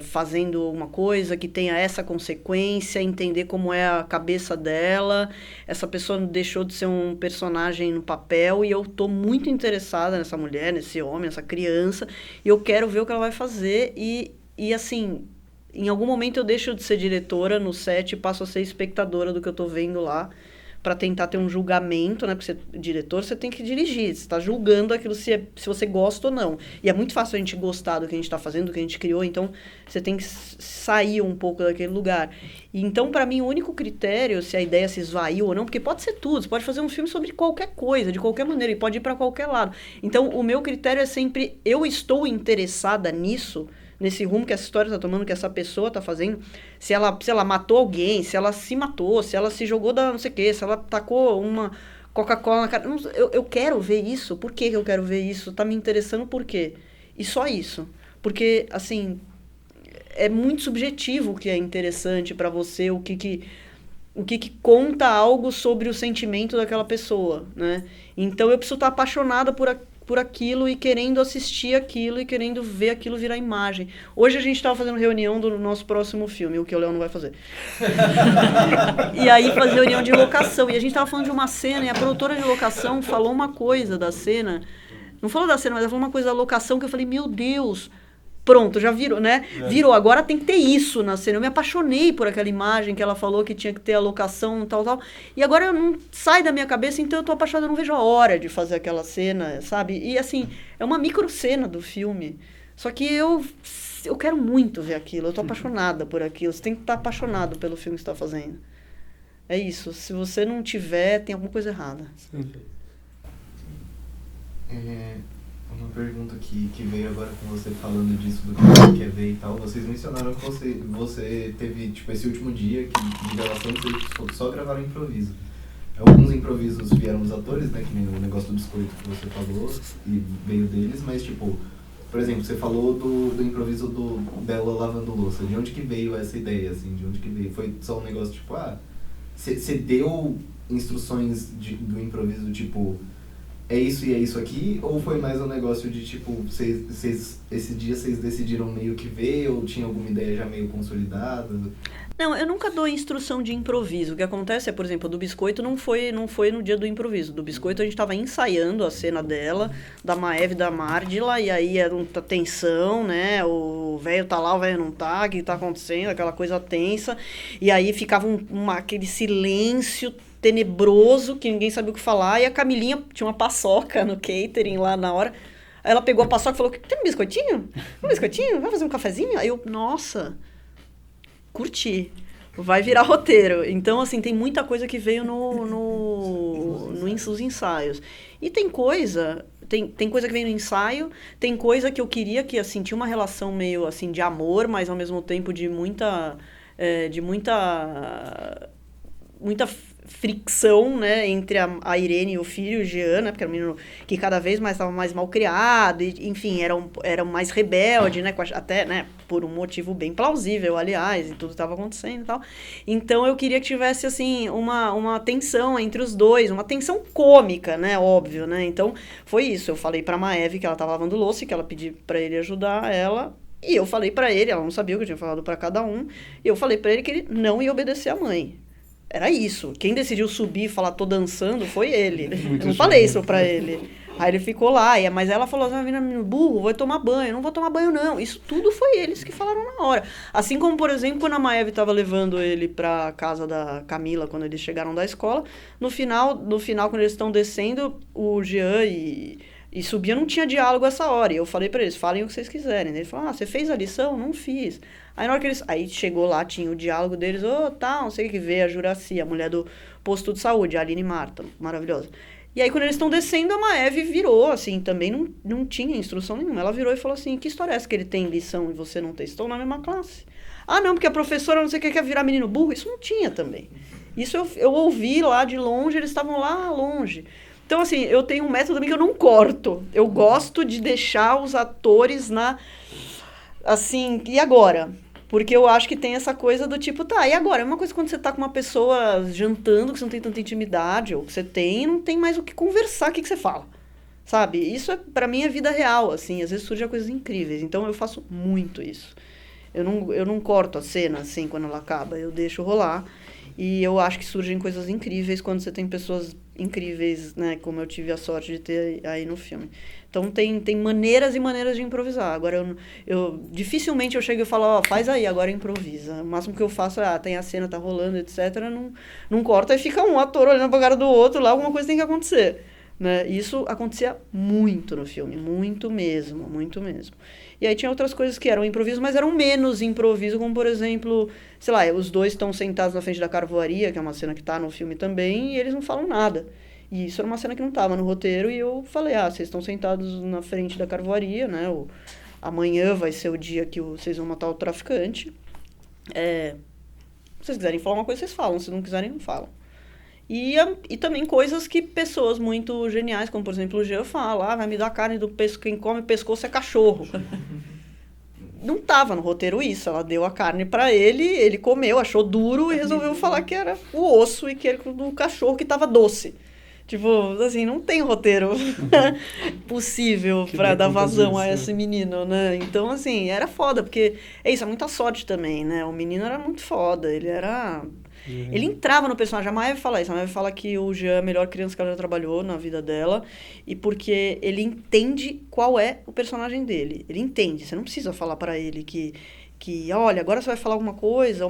fazendo uma coisa que tenha essa consequência, entender como é a cabeça dela. Essa pessoa deixou de ser um personagem no papel e eu estou muito interessada nessa mulher, nesse homem, nessa criança, e eu quero ver o que ela vai fazer. E assim, em algum momento eu deixo de ser diretora no set e passo a ser espectadora do que eu estou vendo lá, para tentar ter um julgamento, né? Porque diretor, você tem que dirigir, você está julgando aquilo se você gosta ou não. E é muito fácil a gente gostar do que a gente está fazendo, do que a gente criou, então você tem que sair um pouco daquele lugar. E então, para mim, o único critério, se a ideia se esvaiu ou não, porque pode ser tudo, você pode fazer um filme sobre qualquer coisa, de qualquer maneira, e pode ir para qualquer lado. Então, o meu critério é sempre, eu estou interessada nisso, nesse rumo que essa história está tomando, que essa pessoa está fazendo, se ela matou alguém, se ela se matou, se ela se jogou da não sei o quê, se ela tacou uma Coca-Cola na cara. Eu quero ver isso. Por que eu quero ver isso? Está me interessando por quê? E só isso. Porque, assim, é muito subjetivo o que é interessante para você, o que conta algo sobre o sentimento daquela pessoa, né? Então, eu preciso estar apaixonada por aquilo e querendo assistir aquilo e querendo ver aquilo virar imagem. Hoje a gente estava fazendo reunião do nosso próximo filme, o que o Léo não vai fazer. E aí fazer reunião de locação. E a gente estava falando de uma cena e a produtora de locação falou uma coisa da cena. Não falou da cena, mas ela falou uma coisa da locação que eu falei, meu Deus, pronto, já virou, né? Virou, agora tem que ter isso na cena. Eu me apaixonei por aquela imagem que ela falou que tinha que ter a locação, tal. E agora eu não sai da minha cabeça, então eu tô apaixonada, eu não vejo a hora de fazer aquela cena, sabe? E assim, é uma micro cena do filme. Só que eu quero muito ver aquilo, eu tô apaixonada por aquilo. Você tem que estar apaixonado pelo filme que você tá fazendo. É isso, se você não tiver, tem alguma coisa errada. Um Uma pergunta que veio agora com você falando disso, do que você quer ver e tal. Vocês mencionaram que você teve, tipo, esse último dia de gravação que vocês só gravaram improviso. Alguns improvisos vieram dos atores, né, que nem o negócio do biscoito que você falou, e veio deles, mas, tipo, por exemplo, você falou do improviso do Bela lavando louça. De onde que veio essa ideia, assim? De onde que veio? Foi só um negócio, tipo, você deu instruções do improviso, tipo, é isso e é isso aqui? Ou foi mais um negócio de, tipo, esse dia vocês decidiram meio que ver, ou tinha alguma ideia já meio consolidada? Não, eu nunca dou instrução de improviso. O que acontece é, por exemplo, do biscoito não foi no dia do improviso. Do biscoito a gente estava ensaiando a cena dela, da Maeve e da Mardila, e aí era uma tensão, né? O velho tá lá, o velho não tá, o que tá acontecendo? Aquela coisa tensa. E aí ficava aquele silêncio tenebroso, que ninguém sabia o que falar, e a Camilinha tinha uma paçoca no catering lá na hora. Aí ela pegou a paçoca e falou, tem um biscoitinho? Um biscoitinho? Vai fazer um cafezinho? Aí eu, nossa, curti. Vai virar roteiro. Então, assim, tem muita coisa que veio nos ensaios. E tem coisa que vem no ensaio, tem coisa que eu queria que, assim, tinha uma relação meio, assim, de amor, mas ao mesmo tempo de muita fricção, né, entre a Irene e o filho, o Jean, né, porque era um menino que cada vez mais estava mais mal criado, e, enfim, era mais rebelde, né, até, né, por um motivo bem plausível, aliás, e tudo estava acontecendo e tal. Então, eu queria que tivesse, assim, uma tensão entre os dois, uma tensão cômica, né, óbvio, né, então, foi isso. Eu falei pra Maeve que ela estava lavando louça, que ela pediu pra ele ajudar ela, e eu falei pra ele, ela não sabia o que eu tinha falado pra cada um, e eu falei pra ele que ele não ia obedecer a mãe. Era isso. Quem decidiu subir e falar, tô dançando, foi ele. Eu não falei isso pra ele. Aí ele ficou lá, mas ela falou assim, menino burro, vai tomar banho. Eu não vou tomar banho, não. Isso tudo foi eles que falaram na hora. Assim como, por exemplo, quando a Maeve estava levando ele pra casa da Camila, quando eles chegaram da escola, no final quando eles estão descendo, o Jean e subia, não tinha diálogo essa hora. E eu falei pra eles, falem o que vocês quiserem. Ele falou, você fez a lição? Não fiz. Aí na hora que eles... Aí chegou lá, tinha o diálogo deles, não sei o que, veio a Juraci, a mulher do posto de saúde, a Aline Marta, maravilhosa. E aí quando eles estão descendo, a Maeve virou, assim, também não tinha instrução nenhuma. Ela virou e falou assim, que história é essa que ele tem lição e você não tem? Estão na mesma classe. Não, porque a professora não sei o que quer virar menino burro. Isso não tinha também. Isso eu ouvi lá de longe, eles estavam lá longe. Então, assim, eu tenho um método também que eu não corto. Eu gosto de deixar os atores assim, e agora? Porque eu acho que tem essa coisa do tipo, e agora? É uma coisa quando você tá com uma pessoa jantando, que você não tem tanta intimidade, ou que você tem, não tem mais o que conversar, o que você fala? Sabe? Isso, pra mim, é vida real, assim. Às vezes surgem coisas incríveis. Então, eu faço muito isso. Eu não corto a cena, assim, quando ela acaba. Eu deixo rolar. E eu acho que surgem coisas incríveis quando você tem pessoas incríveis, né? Como eu tive a sorte de ter aí no filme. Então, tem maneiras e maneiras de improvisar. Agora, eu dificilmente eu chego e falo, faz aí, agora improvisa. O máximo que eu faço tem a cena, tá rolando, etc. Não corta, e fica um ator olhando pra cara do outro, lá alguma coisa tem que acontecer. Né? Isso acontecia muito no filme, muito mesmo. E aí tinha outras coisas que eram improviso, mas eram menos improviso, como, por exemplo, sei lá, os dois estão sentados na frente da carvoaria, que é uma cena que tá no filme também, e eles não falam nada. E isso era uma cena que não estava no roteiro, e eu falei, vocês estão sentados na frente da carvoaria, né? Amanhã vai ser o dia que vocês vão matar o traficante. Se vocês quiserem falar uma coisa, vocês falam. Se não quiserem, não falam. E também coisas que pessoas muito geniais, como, por exemplo, o Jean fala, vai me dar carne do pescoço, quem come pescoço é cachorro. Não estava no roteiro isso, ela deu a carne para ele comeu, achou duro e resolveu falar que era o osso e que era do cachorro que estava doce. Tipo, assim, não tem roteiro possível para dar vazão a esse menino, né? Então, assim, era foda, porque é muita sorte também, né? O menino era muito foda, ele era... Ele entrava no personagem. A Maeve fala isso. A Maeve fala que o Jean é a melhor criança que ela já trabalhou na vida dela. E porque ele entende qual é o personagem dele. Ele entende. Você não precisa falar pra ele que olha, agora você vai falar alguma coisa,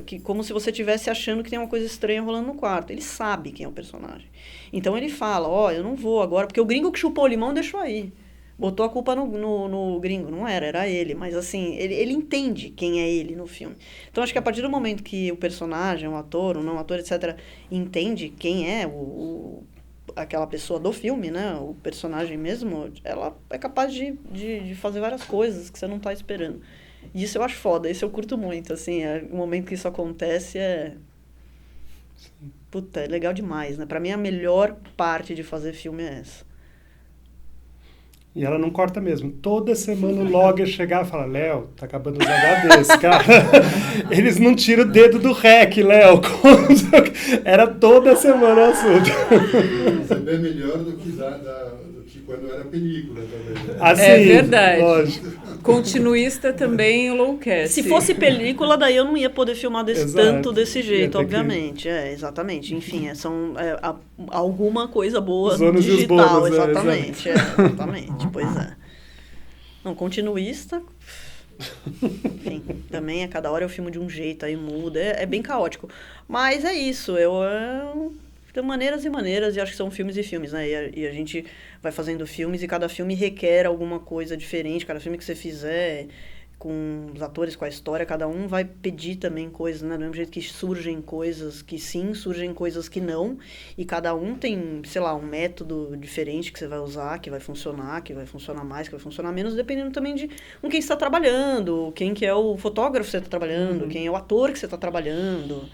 que como se você estivesse achando que tem uma coisa estranha rolando no quarto. Ele sabe quem é o personagem. Então ele fala, eu não vou agora, porque o gringo que chupou o limão deixou aí. Botou a culpa no gringo. Não era ele. Mas, assim, ele entende quem é ele no filme. Então, acho que a partir do momento que o personagem, o ator, o não ator, etc., entende quem é aquela pessoa do filme, né, o personagem mesmo, ela é capaz de fazer várias coisas que você não tá esperando. E isso eu acho foda, isso eu curto muito, assim, o momento que isso acontece puta, é legal demais, né? Pra mim, a melhor parte de fazer filme é essa. E ela não corta mesmo. Toda semana o logger chegava e falava, Léo, tá acabando os HDs, cara. Eles não tiram o dedo do REC, Léo. Era toda semana o assunto. Mas é bem melhor do que quando era película também. Assim, É verdade. Lógico. Continuista também enlouquece. Se fosse película, daí eu não ia poder filmar tanto desse jeito, Ia ter obviamente. Exatamente. Enfim, alguma coisa boa Os no ônus e os digital, bônus, exatamente. Exatamente, pois é. Não, continuista... Enfim, também a cada hora eu filmo de um jeito, aí muda, é bem caótico. Mas é isso, tem maneiras e maneiras, e acho que são filmes e filmes, né? E a gente vai fazendo filmes e cada filme requer alguma coisa diferente, cada filme que você fizer, com os atores, com a história, cada um vai pedir também coisas, né? Do mesmo jeito que surgem coisas que sim, surgem coisas que não, e cada um tem, sei lá, um método diferente que você vai usar, que vai funcionar mais, que vai funcionar menos, dependendo também de com quem você está trabalhando, quem que é o fotógrafo que você está trabalhando, quem é o ator que você está trabalhando,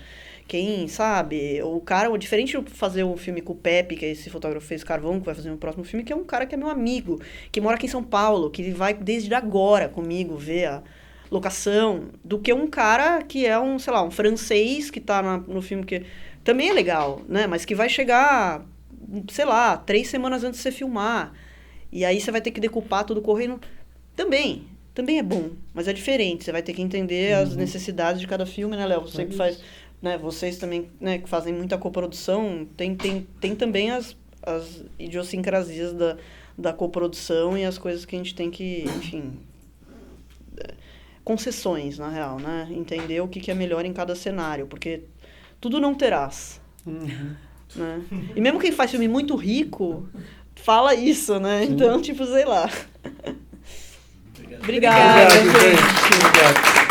quem, sabe, o cara, diferente de fazer um filme com o Pepe, que é esse fotógrafo fez Carvão, que vai fazer o próximo filme, que é um cara que é meu amigo, que mora aqui em São Paulo, que vai desde agora comigo ver a locação, do que um cara que é um, sei lá, um francês que tá no filme que também é legal, né, mas que vai chegar, sei lá, 3 semanas antes de você filmar, e aí você vai ter que decupar tudo correndo, também é bom, mas é diferente, você vai ter que entender as necessidades de cada filme, né, Léo, você que faz... Né, vocês também, né, que fazem muita coprodução, tem também as idiosincrasias da coprodução e as coisas que a gente tem que, enfim, concessões, na real, né? Entender o que é melhor em cada cenário, porque tudo não terás. Né? E mesmo quem faz filme muito rico, fala isso, né? Então, tipo, sei lá. Obrigada, gente. Obrigado.